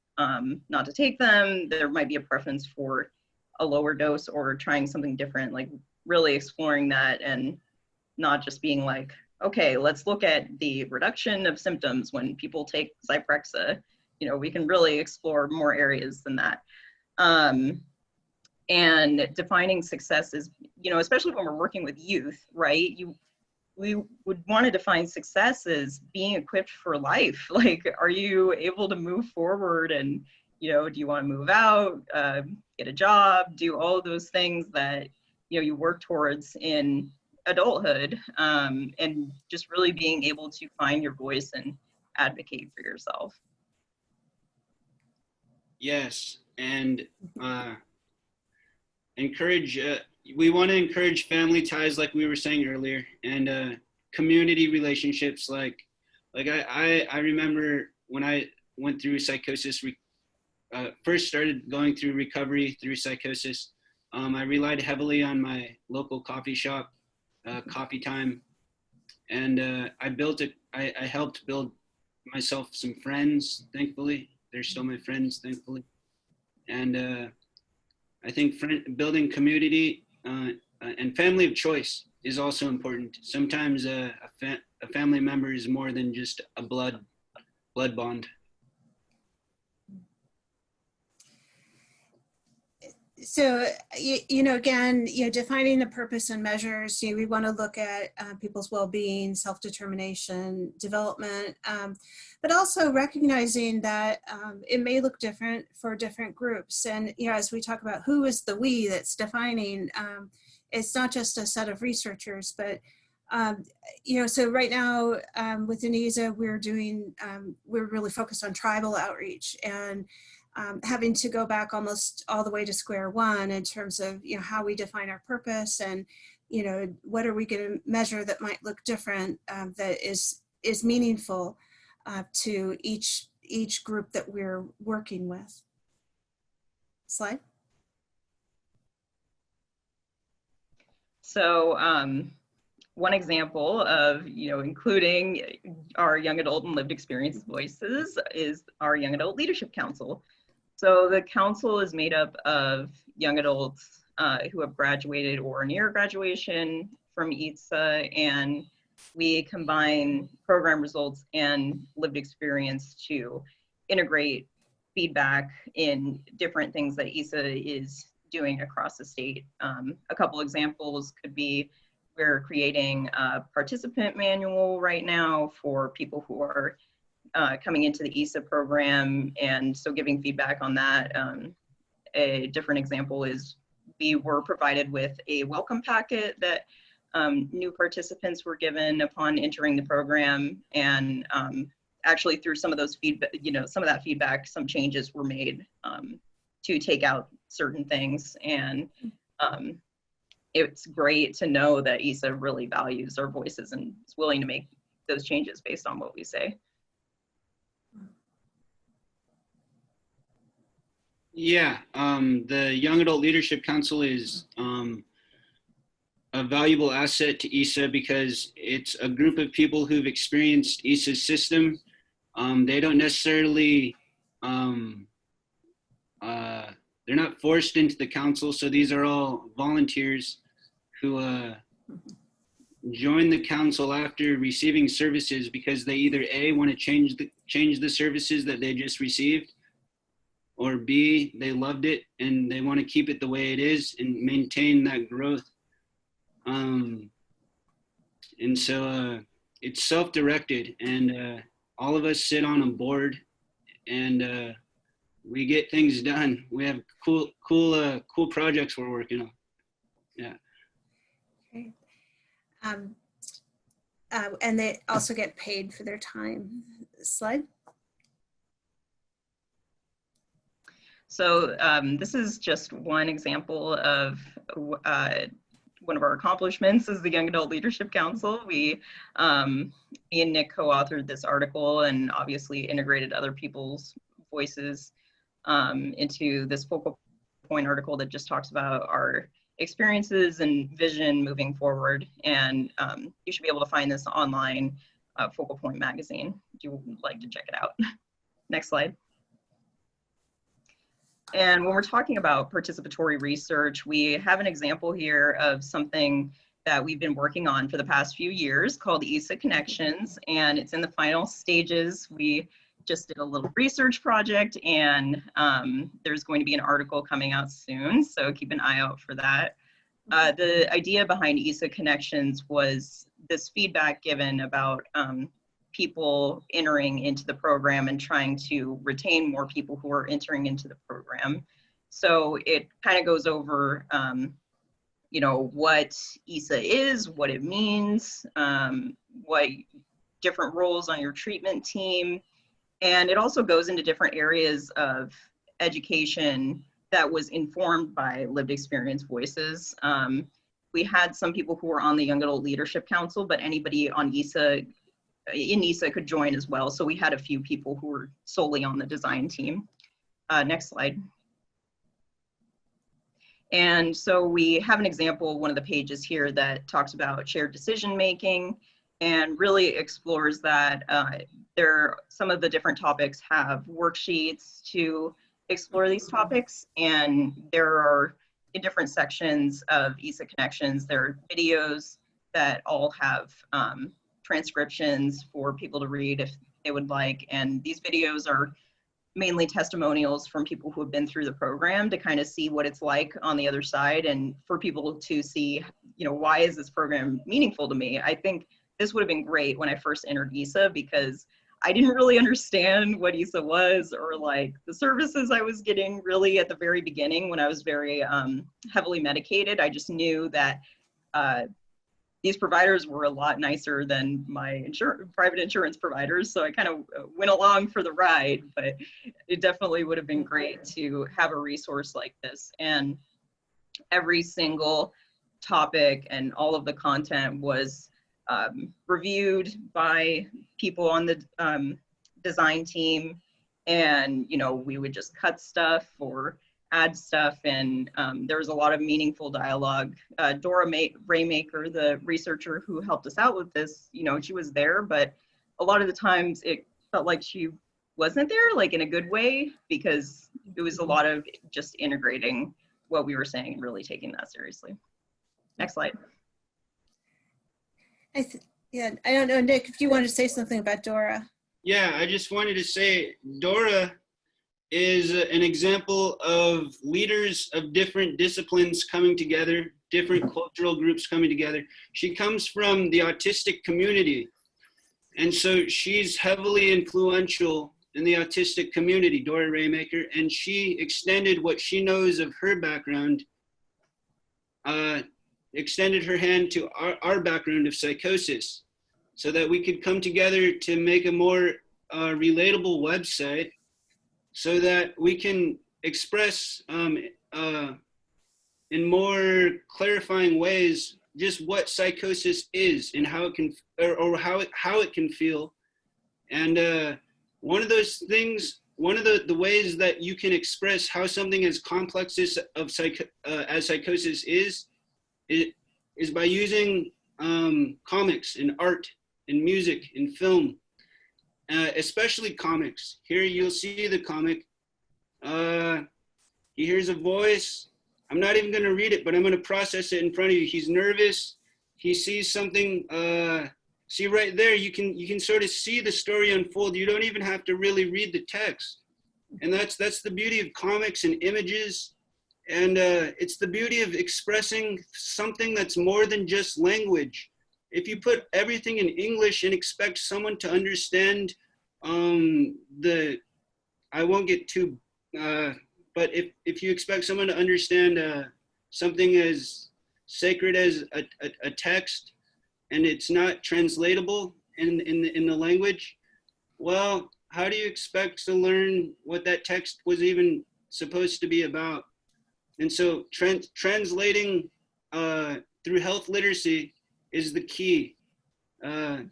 not to take them. There might be a preference for a lower dose or trying something different, like really exploring that and not just being like, okay, let's look at the reduction of symptoms when people take Zyprexa. You know, we can really explore more areas than that. And defining success is, you know, especially when we're working with youth, right? We would want to define success as being equipped for life. Like, are you able to move forward, and, you know, do you want to move out, get a job, do all of those things that, you know, you work towards in adulthood, and just really being able to find your voice and advocate for yourself. Yes, and we want to encourage family ties, like we were saying earlier, and community relationships. Like I remember when I went through psychosis, first started going through recovery through psychosis. I relied heavily on my local coffee shop, coffee time, and I helped build myself some friends. Thankfully, they're still my friends. Thankfully, and I think building community and family of choice is also important. Sometimes a family member is more than just a blood bond. So, you know, again, you know, defining the purpose and measures, you know, we want to look at people's well-being, self-determination, development, but also recognizing that it may look different for different groups. And, you know, as we talk about who is the we that's defining, it's not just a set of researchers, but, you know, so right now within EASA, we're really focused on tribal outreach, and having to go back almost all the way to square one in terms of, you know, how we define our purpose, and, you know, what are we going to measure that might look different, that is meaningful to each group that we're working with. Slide. So one example of, you know, including our young adult and lived experience voices is our Young Adult Leadership Council. So the council is made up of young adults who have graduated or near graduation from EASA, and we combine program results and lived experience to integrate feedback in different things that EASA is doing across the state. A couple examples could be, we're creating a participant manual right now for people who are coming into the EASA program, and so giving feedback on that. A different example is we were provided with a welcome packet that new participants were given upon entering the program, and actually through some of those feedback, you know, some of that feedback, some changes were made to take out certain things, and it's great to know that EASA really values our voices and is willing to make those changes based on what we say. Yeah, the Young Adult Leadership Council is a valuable asset to EASA because it's a group of people who've experienced EASA's system. They don't necessarily, they're not forced into the council, so these are all volunteers who join the council after receiving services because they either A, want to change the services that they just received, or B, they loved it and they want to keep it the way it is and maintain that growth. And so it's self-directed, and all of us sit on a board, and we get things done. We have cool projects we're working on. Yeah. Okay. And they also get paid for their time. Slide. So this is just one example of one of our accomplishments as the Young Adult Leadership Council. Me and Nick co-authored this article and obviously integrated other people's voices into this focal point article that just talks about our experiences and vision moving forward. And you should be able to find this online, Focal Point magazine, if you would like to check it out. Next slide. And when we're talking about participatory research, we have an example here of something that we've been working on for the past few years called EASA Connections, and it's in the final stages. We just did a little research project, and there's going to be an article coming out soon, so keep an eye out for that. The idea behind EASA Connections was this feedback given about people entering into the program and trying to retain more people who are entering into the program. So it kind of goes over you know, what EASA is, what it means, what different roles on your treatment team. And it also goes into different areas of education that was informed by lived experience voices. We had some people who were on the Young Adult Leadership Council, but anybody on EASA, in EASA could join as well. So we had a few people who were solely on the design team. Next slide. And so we have an example of one of the pages here that talks about shared decision making and really explores that some of the different topics have worksheets to explore these topics, and there are in different sections of EASA Connections, there are videos that all have transcriptions for people to read if they would like, and these videos are mainly testimonials from people who have been through the program to kind of see what it's like on the other side, and for people to see, you know, why is this program meaningful to me? I think this would have been great when I first entered EASA because I didn't really understand what EASA was or like the services I was getting really at the very beginning when I was very heavily medicated. I just knew that these providers were a lot nicer than my private insurance providers. So I kind of went along for the ride, but it definitely would have been great to have a resource like this. And every single topic and all of the content was reviewed by people on the design team. And, you know, we would just cut stuff or add stuff, and there was a lot of meaningful dialogue. Dora Raymaker, the researcher who helped us out with this, you know, she was there, but a lot of the times it felt like she wasn't there, like in a good way, because it was a lot of just integrating what we were saying and really taking that seriously. Next slide. Yeah, I don't know, Nick, if you wanted to say something about Dora. Yeah, I just wanted to say Dora is an example of leaders of different disciplines coming together, different cultural groups coming together. She comes from the autistic community, and so she's heavily influential in the autistic community, Dora Raymaker, and she extended what she knows of her background, extended her hand to our background of psychosis so that we could come together to make a more relatable website so that we can express in more clarifying ways just what psychosis is and how it can, or how it can feel. And one of those things, one of the ways that you can express how something as complex as psychosis is by using comics and art and music and film. Especially comics. Here you'll see the comic. He hears a voice. I'm not even going to read it, but I'm going to process it in front of you. He's nervous. He sees something. See right there, you can sort of see the story unfold. You don't even have to really read the text. And that's the beauty of comics and images. And it's the beauty of expressing something that's more than just language. If you put everything in English and expect someone to understand I won't get too, but if you expect someone to understand something as sacred as a text and it's not translatable in the language, well, how do you expect to learn what that text was even supposed to be about? And so translating through health literacy is the key.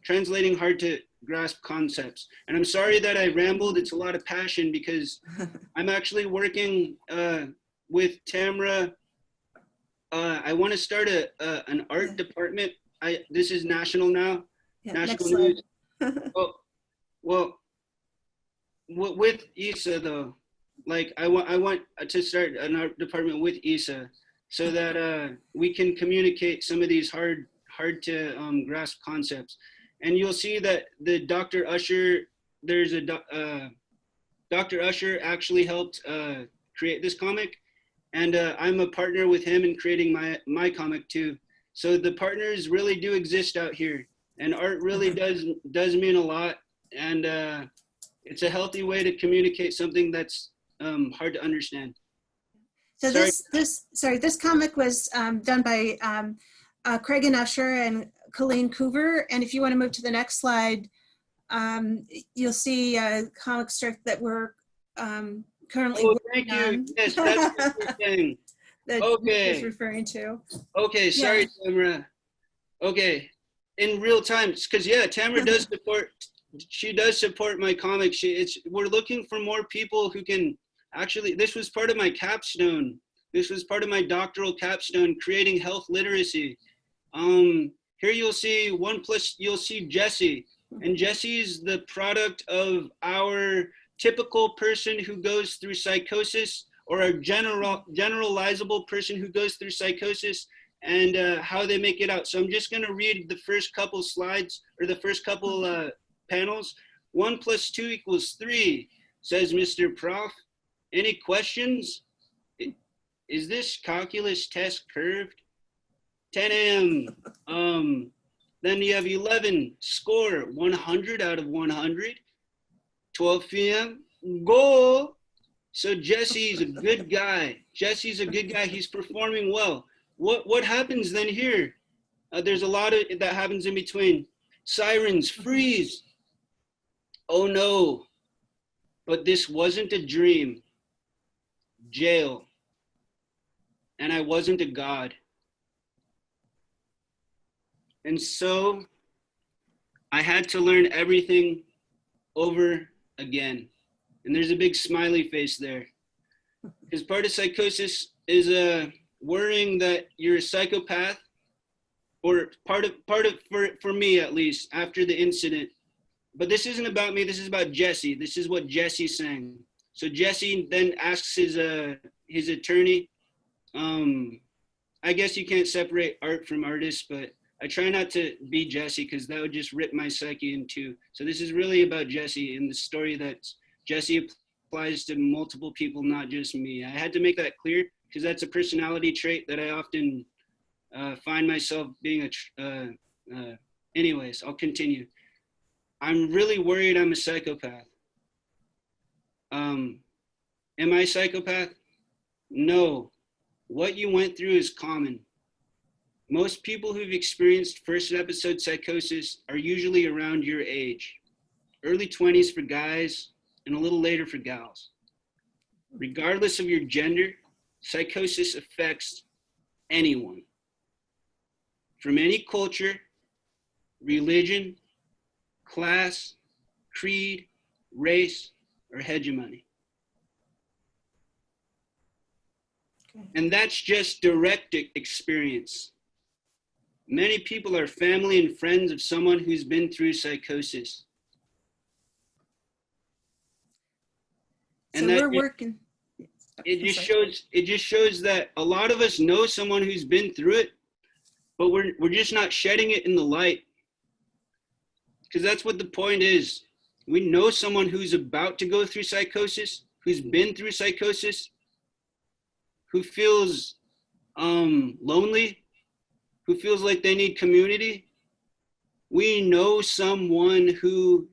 Translating hard to grasp concepts. And I'm sorry that I rambled. It's a lot of passion because I'm actually working with Tamra. I want to start an art department. This is national now. Yeah, national news. Well, with EASA though, like I want to start an art department with EASA so that we can communicate some of these hard to grasp concepts. And you'll see that the Dr. Usher, Dr. Usher actually helped create this comic, and I'm a partner with him in creating my comic too. So the partners really do exist out here, and art really does mean a lot, and it's a healthy way to communicate something that's hard to understand. So this comic was done by Craig and Usher and Colleen Coover. And if you want to move to the next slide, you'll see a comic strip that we're currently working on. Yes, that's what you're saying. That Okay. is referring to. Okay, sorry, Yeah. Tamara. Okay, in real time, because yeah, Tamara does support. She does support my comic. We're looking for more people who can actually. This was part of my capstone. This was part of my doctoral capstone, creating health literacy. Here you'll see you'll see Jesse, and Jesse's the product of our typical person who goes through psychosis, or a generalizable person who goes through psychosis, and how they make it out. So I'm just going to read the first couple slides, or the first couple panels. 1 + 2 = 3, says Mr. Prof. Any questions? Is this calculus test curved? 10 a.m. Then you have 11, score 100 out of 100. 12 p.m., goal. So Jesse's a good guy. Jesse's a good guy. He's performing well. What happens then here? There's a lot of that happens in between. Sirens, freeze. Oh no, but this wasn't a dream. Jail. And I wasn't a god. And so I had to learn everything over again. And there's a big smiley face there. Because part of psychosis is worrying that you're a psychopath, or part of for me at least, after the incident. But this isn't about me, this is about Jesse. This is what Jesse's saying. So Jesse then asks his attorney, I guess you can't separate art from artists, but I try not to be Jesse because that would just rip my psyche in two. So this is really about Jesse and the story that Jesse applies to multiple people, not just me. I had to make that clear because that's a personality trait that I often find myself being anyways, I'll continue. I'm really worried I'm a psychopath. Am I a psychopath? No. What you went through is common. Most people who've experienced first episode psychosis are usually around your age, early 20s for guys and a little later for gals. Regardless of your gender, psychosis affects anyone from any culture, religion, class, creed, race, or hegemony. Okay. And that's just direct experience. Many people are family and friends of someone who's been through psychosis. So we're working. It just shows that a lot of us know someone who's been through it, but we're just not shedding it in the light. Because that's what the point is. We know someone who's about to go through psychosis, who's been through psychosis, who feels lonely, who feels like they need community. We know someone who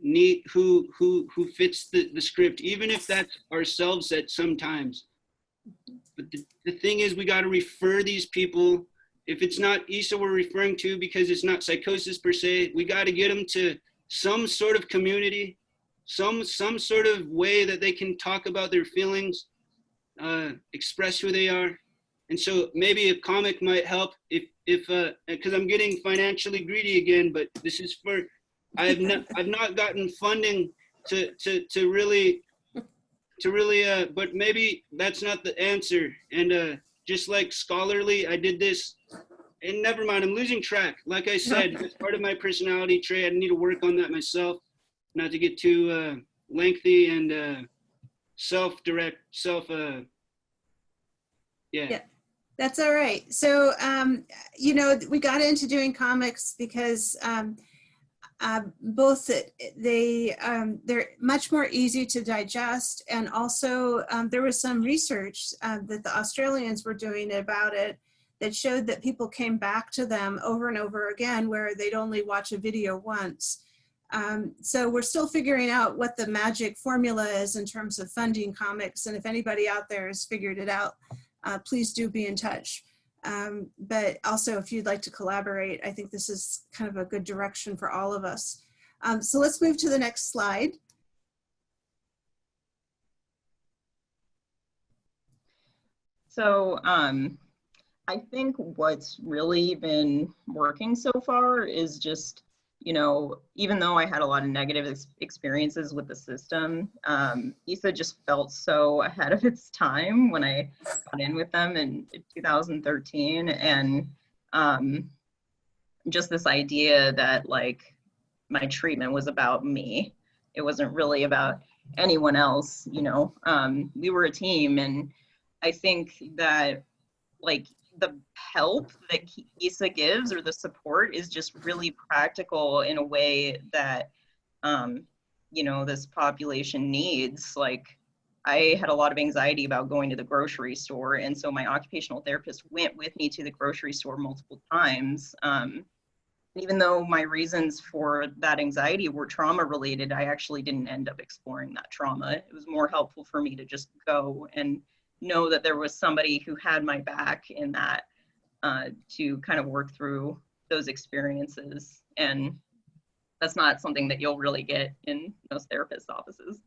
fits the script, even if that's ourselves at sometimes. But the thing is, we got to refer these people. If it's not EASA we're referring to because it's not psychosis per se, we got to get them to some sort of community, some sort of way that they can talk about their feelings, express who they are. And so maybe a comic might help if because I'm getting financially greedy again, but this is for, I've not gotten funding to really, but maybe that's not the answer. And just like scholarly, I did this, and never mind, I'm losing track. Like I said, it's part of my personality trait. I need to work on that myself, not to get too lengthy and yeah. That's all right. So, you know, we got into doing comics because both they're much more easy to digest, and also there was some research that the Australians were doing about it that showed that people came back to them over and over again where they'd only watch a video once. So we're still figuring out what the magic formula is in terms of funding comics, and if anybody out there has figured it out, please do be in touch. But also, if you'd like to collaborate, I think this is kind of a good direction for all of us. So let's move to the next slide. So I think what's really been working so far is just, you know, even though I had a lot of negative experiences with the system, EASA just felt so ahead of its time when I got in with them in 2013. And just this idea that like my treatment was about me. It wasn't really about anyone else, you know. We were a team, and I think that like the help that EASA gives, or the support, is just really practical in a way that, you know, this population needs. Like, I had a lot of anxiety about going to the grocery store, and so my occupational therapist went with me to the grocery store multiple times. Even though my reasons for that anxiety were trauma related, I actually didn't end up exploring that trauma. It was more helpful for me to just go and know that there was somebody who had my back in that, to kind of work through those experiences. And that's not something that you'll really get in most therapist offices.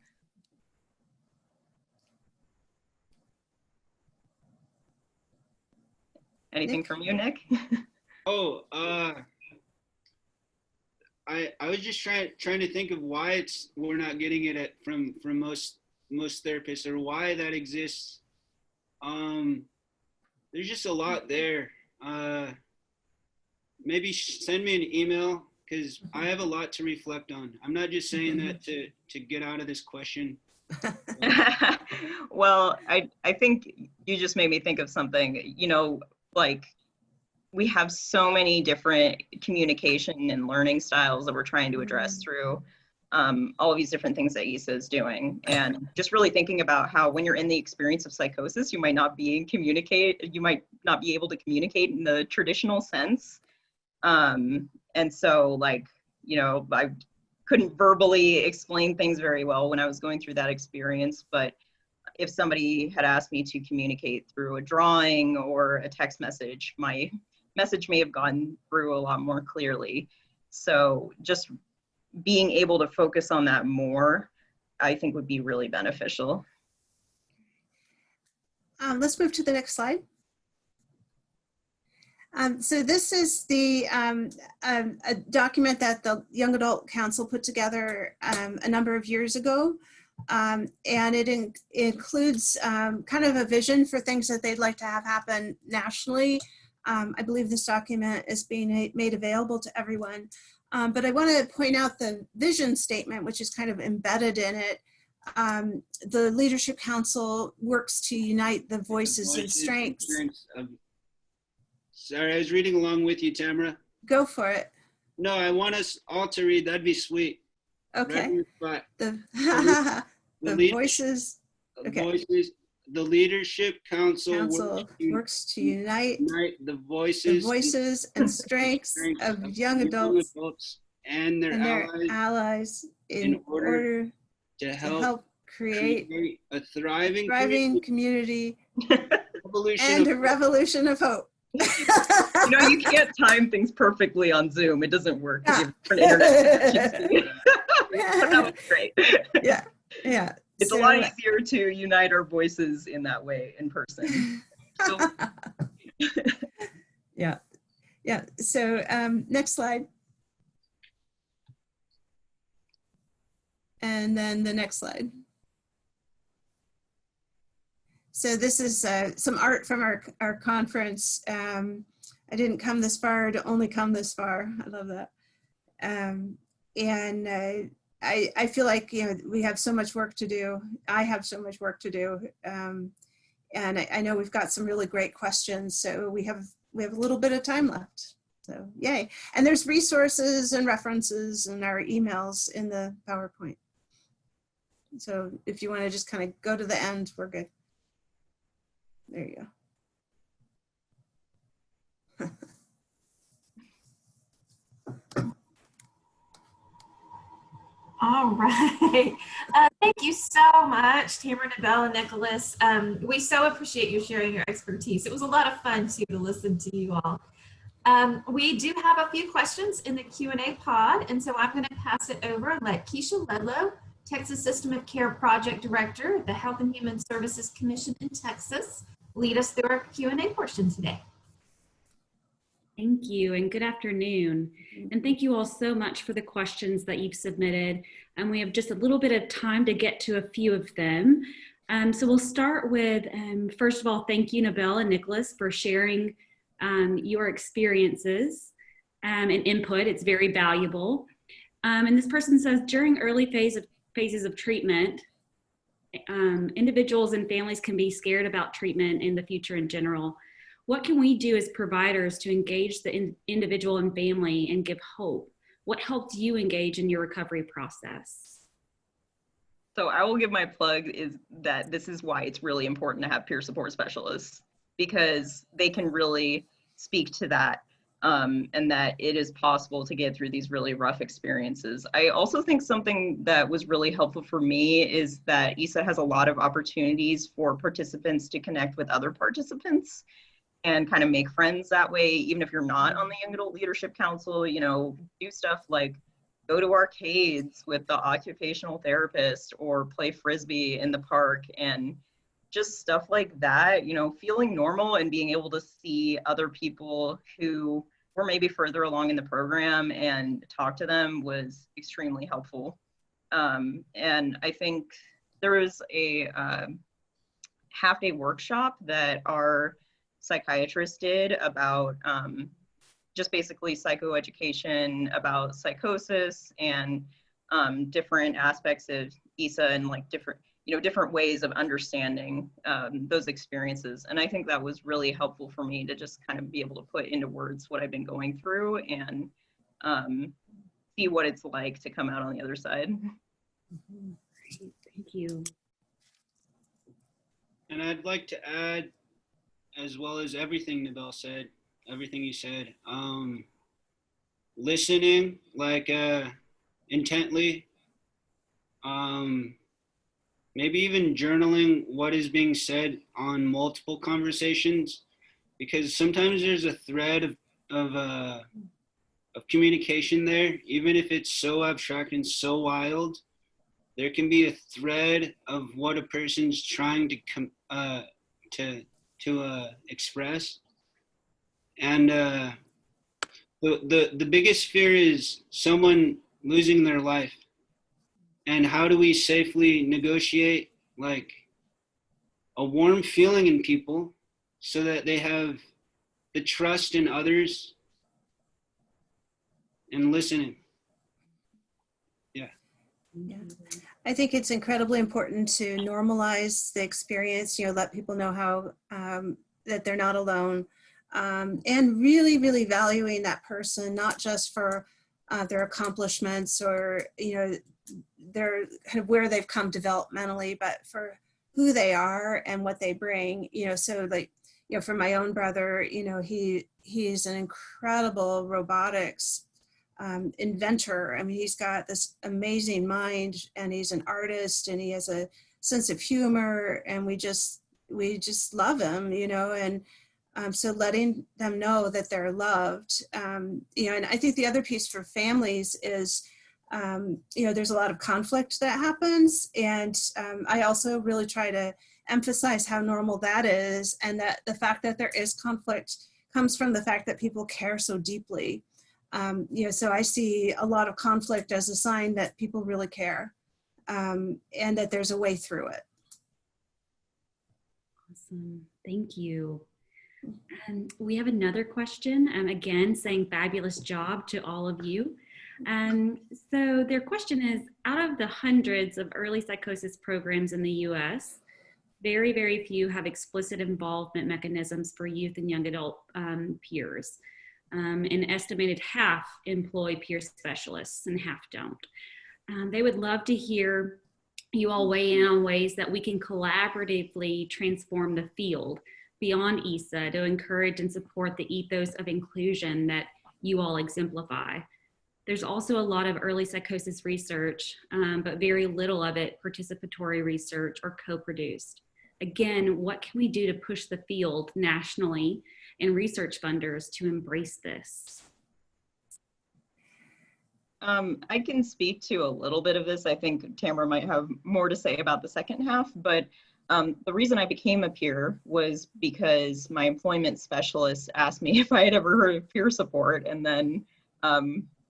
Anything Nick? from you, Nick? Oh, I was just trying to think of why we're not getting it from most therapists, or why that exists. There's just a lot there. Maybe send me an email, because I have a lot to reflect on. I'm not just saying that to get out of this question. Well, I think you just made me think of something. You know, like, we have so many different communication and learning styles that we're trying to address through all of these different things that EASA is doing. And just really thinking about how, when you're in the experience of psychosis, you might not be able to communicate in the traditional sense. And so, like, you know, I couldn't verbally explain things very well when I was going through that experience, but if somebody had asked me to communicate through a drawing or a text message, my message may have gone through a lot more clearly. So just being able to focus on that more, I think, would be really beneficial. Let's move to the next slide. So this is the a document that the Young Adult Council put together a number of years ago. And it includes kind of a vision for things that they'd like to have happen nationally. I believe this document is being made available to everyone. But I want to point out the vision statement, which is kind of embedded in it. The Leadership Council works to unite the voices and strengths. Sorry, I was reading along with you, Tamara. Go for it. No, I want us all to read. That'd be sweet. Okay. Right, The voices. Okay. Voices. The Leadership Council works to unite the voices and strengths of young adults and their allies in order to help create a thriving community and a revolution of hope. You know, you can't time things perfectly on Zoom. It doesn't work. You have different internet connections. But that was great. Yeah. It's a lot easier to unite our voices in that way in person. So, yeah. So next slide. And then the next slide. So this is some art from our conference. I didn't come this far to only come this far. I love that. I feel like, you know, we have so much work to do. I have so much work to do. And I know we've got some really great questions, so we have a little bit of time left. So yay. And there's resources and references in our emails in the PowerPoint. So if you want to just kind of go to the end, we're good. There you go. All right. Thank you so much, Tamara, Nabel, and Nicholas. We so appreciate you sharing your expertise. It was a lot of fun too to listen to you all. We do have a few questions in the Q&A pod, and so I'm going to pass it over and let Keisha Ledlow, Texas System of Care Project Director at the Health and Human Services Commission in Texas, lead us through our Q&A portion today. Thank you, and good afternoon. And thank you all so much for the questions that you've submitted. And we have just a little bit of time to get to a few of them. So we'll start with, first of all, thank you, Nabel and Nicholas, for sharing your experiences and input. It's very valuable. And this person says, during early phases of treatment, individuals and families can be scared about treatment in the future in general. What can we do as providers to engage the individual and family and give hope? What helped you engage in your recovery process? So I will give my plug is that this is why it's really important to have peer support specialists, because they can really speak to that and that it is possible to get through these really rough experiences. I also think something that was really helpful for me is that EASA has a lot of opportunities for participants to connect with other participants and kind of make friends that way. Even if you're not on the Young Adult Leadership Council, you know, do stuff like go to arcades with the occupational therapist or play Frisbee in the park, and just stuff like that, you know, feeling normal and being able to see other people who were maybe further along in the program and talk to them was extremely helpful. And I think there was a half-day workshop that our psychiatrist did about just basically psychoeducation, about psychosis and different aspects of EASA and like different ways of understanding those experiences. And I think that was really helpful for me to just kind of be able to put into words what I've been going through and see what it's like to come out on the other side. Great, thank you. And I'd like to add, as well as everything Nabel said, everything you said, listening like intently, maybe even journaling what is being said on multiple conversations, because sometimes there's a thread of communication there, even if it's so abstract and so wild. There can be a thread of what a person's trying to express, and the biggest fear is someone losing their life. And how do we safely negotiate like a warm feeling in people so that they have the trust in others and listening? Yeah. Yeah. I think it's incredibly important to normalize the experience, you know, let people know how that they're not alone, and really, really valuing that person, not just for their accomplishments or, you know, their kind of where they've come developmentally, but for who they are and what they bring, you know. So like, you know, for my own brother, you know, he's an incredible robotics inventor. I mean, he's got this amazing mind, and he's an artist, and he has a sense of humor, and we just love him, you know. And so letting them know that they're loved, you know. And I think the other piece for families is, you know, there's a lot of conflict that happens, and I also really try to emphasize how normal that is, and that the fact that there is conflict comes from the fact that people care so deeply. You know, so I see a lot of conflict as a sign that people really care, and that there's a way through it. Awesome, thank you. We have another question, again saying fabulous job to all of you. So their question is, out of the hundreds of early psychosis programs in the US, very, very few have explicit involvement mechanisms for youth and young adult peers. An estimated half employ peer specialists and half don't. They would love to hear you all weigh in on ways that we can collaboratively transform the field beyond EASA to encourage and support the ethos of inclusion that you all exemplify. There's also a lot of early psychosis research, but very little of it participatory research or co-produced. Again, what can we do to push the field nationally and research funders to embrace this? I can speak to a little bit of this. I think Tamara might have more to say about the second half, but the reason I became a peer was because my employment specialist asked me if I had ever heard of peer support, and then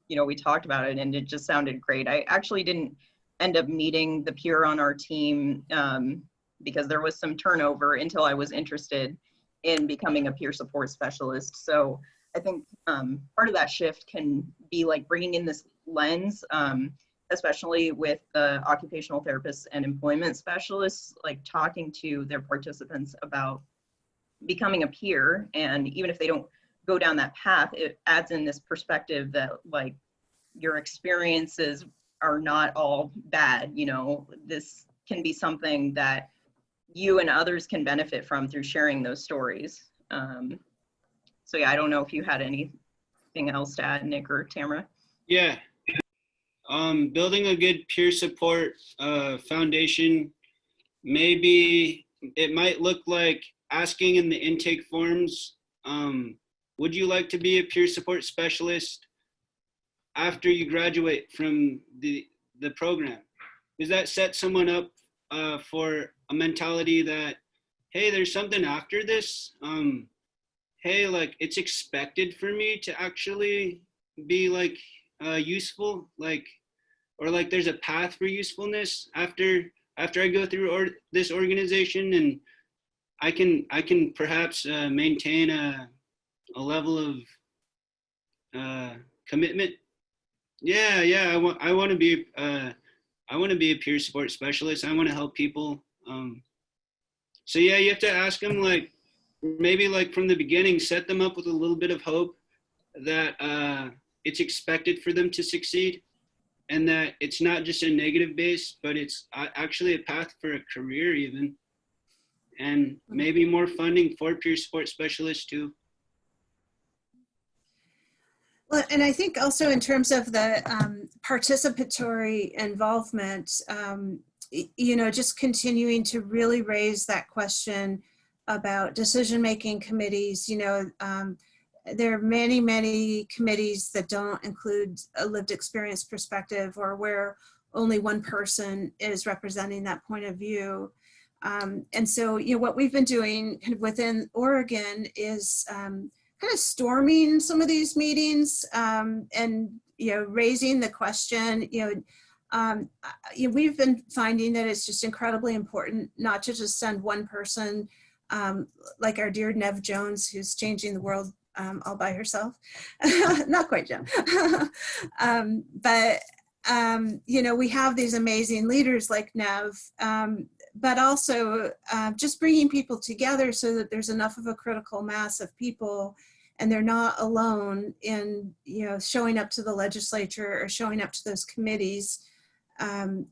you know, we talked about it and it just sounded great. I actually didn't end up meeting the peer on our team because there was some turnover until I was interested in becoming a peer support specialist. So I think part of that shift can be like bringing in this lens, especially with the occupational therapists and employment specialists, like talking to their participants about becoming a peer. And even if they don't go down that path, it adds in this perspective that like your experiences are not all bad. You know, this can be something that you and others can benefit from through sharing those stories. So yeah, I don't know if you had anything else to add, Nick or Tamara. Yeah. Building a good peer support foundation, maybe it might look like asking in the intake forms, would you like to be a peer support specialist after you graduate from the program? Does that set someone up for a mentality that, hey, there's something after this? Hey, like it's expected for me to actually be like useful, like, or like there's a path for usefulness after I go through this organization, and I can perhaps maintain a level of commitment. Yeah. I want to be a peer support specialist. I want to help people. So yeah, you have to ask them, like, maybe like from the beginning, set them up with a little bit of hope that it's expected for them to succeed, and that it's not just a negative base, but it's actually a path for a career even, and maybe more funding for peer support specialists too. Well, and I think also in terms of the participatory involvement, you know, just continuing to really raise that question about decision-making committees. You know, there are many committees that don't include a lived experience perspective, or where only one person is representing that point of view. And so, you know, what we've been doing kind of within Oregon is kind of storming some of these meetings and, you know, raising the question, we've been finding that it's just incredibly important not to just send one person, like our dear Nev Jones, who's changing the world all by herself. Not quite, Jen. But, you know, we have these amazing leaders like Nev, but also just bringing people together so that there's enough of a critical mass of people, and they're not alone in, you know, showing up to the legislature or showing up to those committees, and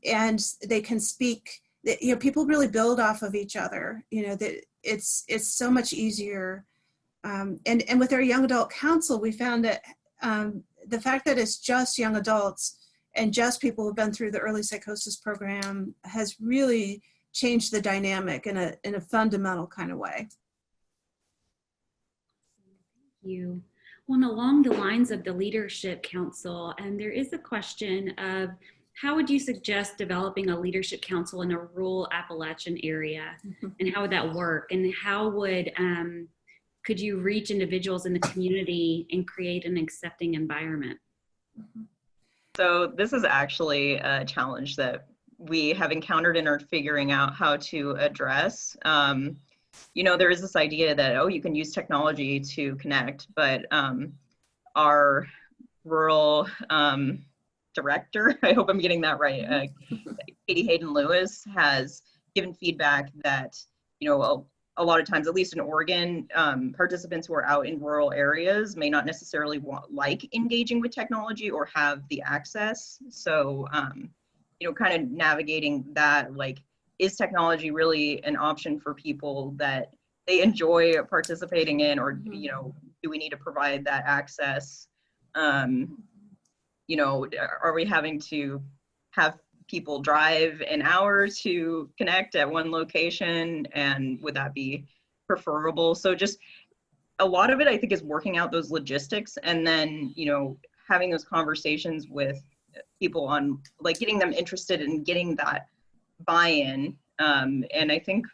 they can speak. You know, people really build off of each other. You know, that it's so much easier. And with our young adult council, we found that the fact that it's just young adults and just people who've been through the early psychosis program has really changed the dynamic in a fundamental kind of way. Thank you. Well, and along the lines of the Leadership Council, and there is a question of how would you suggest developing a leadership council in a rural Appalachian area, and how would that work, and how would could you reach individuals in the community and create an accepting environment? So this is actually a challenge that we have encountered and are figuring out how to address. You know, there is this idea that, oh, you can use technology to connect, but our rural director, I hope I'm getting that right, Katie Hayden Lewis, has given feedback that you know, a lot of times, at least in Oregon, participants who are out in rural areas may not necessarily like engaging with technology or have the access. So, you know, kind of navigating that, like, is technology really an option for people that they enjoy participating in, or, you know, do we need to provide that access? You know, are we having to have people drive an hour to connect at one location, and would that be preferable? So just a lot of it, I think, is working out those logistics, and then, you know, having those conversations with people on, like, getting them interested in getting that buy-in. And I think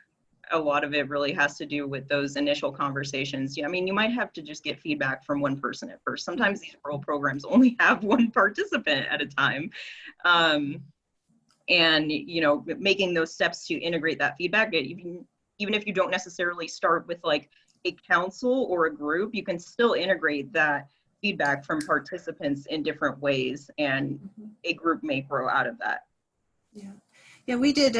a lot of it really has to do with those initial conversations. Yeah, I mean, you might have to just get feedback from one person at first. Sometimes these rural programs only have one participant at a time. And, you know, making those steps to integrate that feedback, even if you don't necessarily start with like a council or a group, you can still integrate that feedback from participants in different ways, and a group may grow out of that. Yeah. Yeah, we did,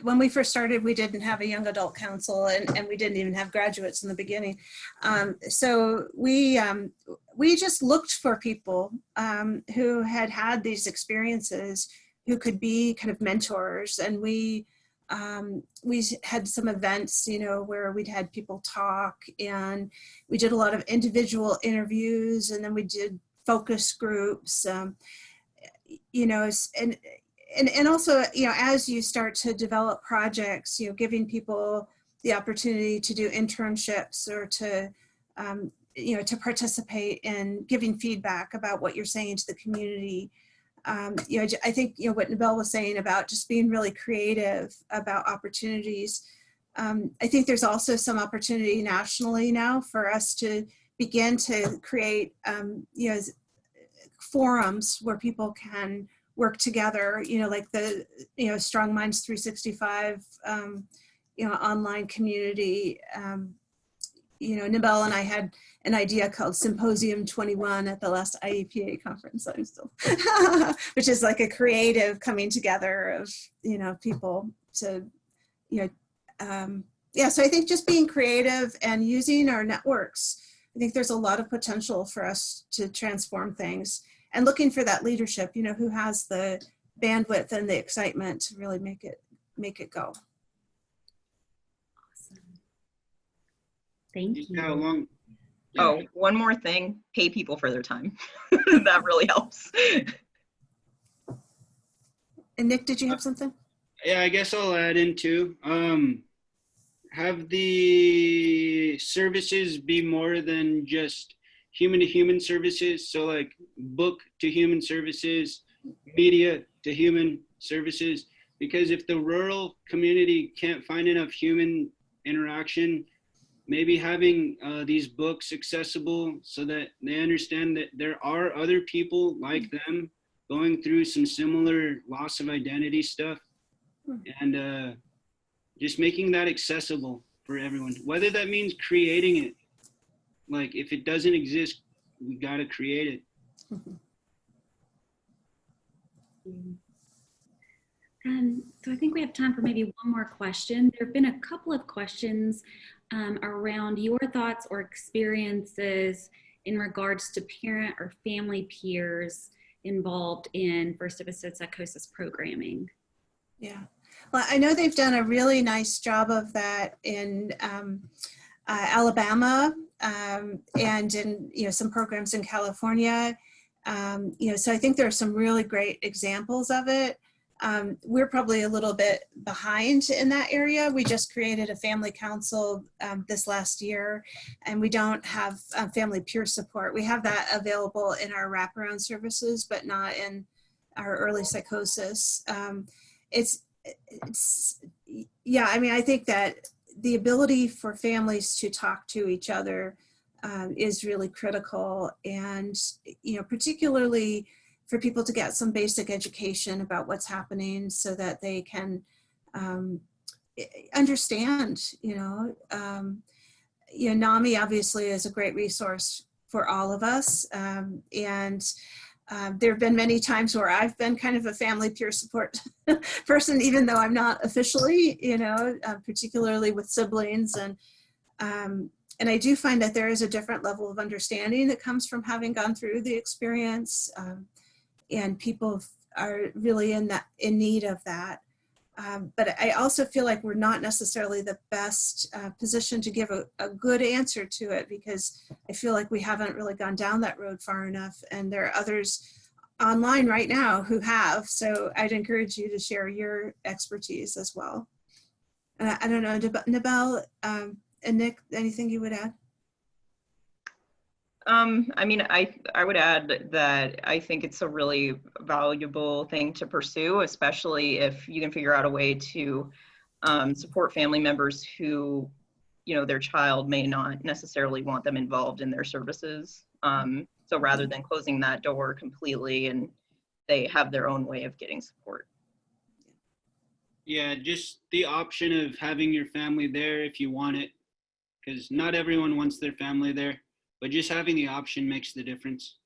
when we first started, we didn't have a young adult council, and we didn't even have graduates in the beginning. So we just looked for people who had these experiences, who could be kind of mentors. And we had some events, you know, where we'd had people talk, and we did a lot of individual interviews, and then we did focus groups, you know, and also, you know, as you start to develop projects, you know, giving people the opportunity to do internships, or to, you know, to participate in giving feedback about what you're saying to the community. You know, I think, you know, what Nabel was saying about just being really creative about opportunities. I think there's also some opportunity nationally now for us to begin to create, you know, forums where people can work together, you know, like the, you know, Strong Minds 365, you know, online community. You know, Nabel and I had an idea called Symposium 21 at the last IEPA conference, which is like a creative coming together of, you know, people to, you know, yeah, so I think just being creative and using our networks, I think there's a lot of potential for us to transform things, and looking for that leadership, you know, who has the bandwidth and the excitement to really make it go. Awesome. Thank you. How long? Oh, one more thing, pay people for their time. That really helps. And Nick, did you have something? Yeah, I guess I'll add in too. Have the services be more than just human-to-human services. So like book to human services, media to human services. Because if the rural community can't find enough human interaction, maybe having these books accessible so that they understand that there are other people like them going through some similar loss of identity stuff, and just making that accessible for everyone, whether that means creating it. Like if it doesn't exist, we gotta create it. So I think we have time for maybe one more question. There have been a couple of questions around your thoughts or experiences in regards to parent or family peers involved in first episode psychosis programming. Yeah, well, I know they've done a really nice job of that in Alabama, and in, you know, some programs in California. You know, so I think there are some really great examples of it. We're probably a little bit behind in that area. We just created a family council this last year, and we don't have family peer support. We have that available in our wraparound services, but not in our early psychosis. Yeah, I mean, I think that the ability for families to talk to each other is really critical, and, you know, particularly for people to get some basic education about what's happening so that they can understand, you know, NAMI obviously is a great resource for all of us. And There have been many times where I've been kind of a family peer support person, even though I'm not officially, particularly with siblings. And I do find that there is a different level of understanding that comes from having gone through the experience, and people are really in need of that. But I also feel like we're not necessarily the best position to give a good answer to it, because I feel like we haven't really gone down that road far enough. And there are others online right now who have. So I'd encourage you to share your expertise as well. I don't know, Nabel and Nick, anything you would add? I mean, I would add that I think it's a really valuable thing to pursue, especially if you can figure out a way to support family members who, their child may not necessarily want them involved in their services. So rather than closing that door completely, and they have their own way of getting support. Yeah, just the option of having your family there if you want it, because not everyone wants their family there, but just having the option makes the difference.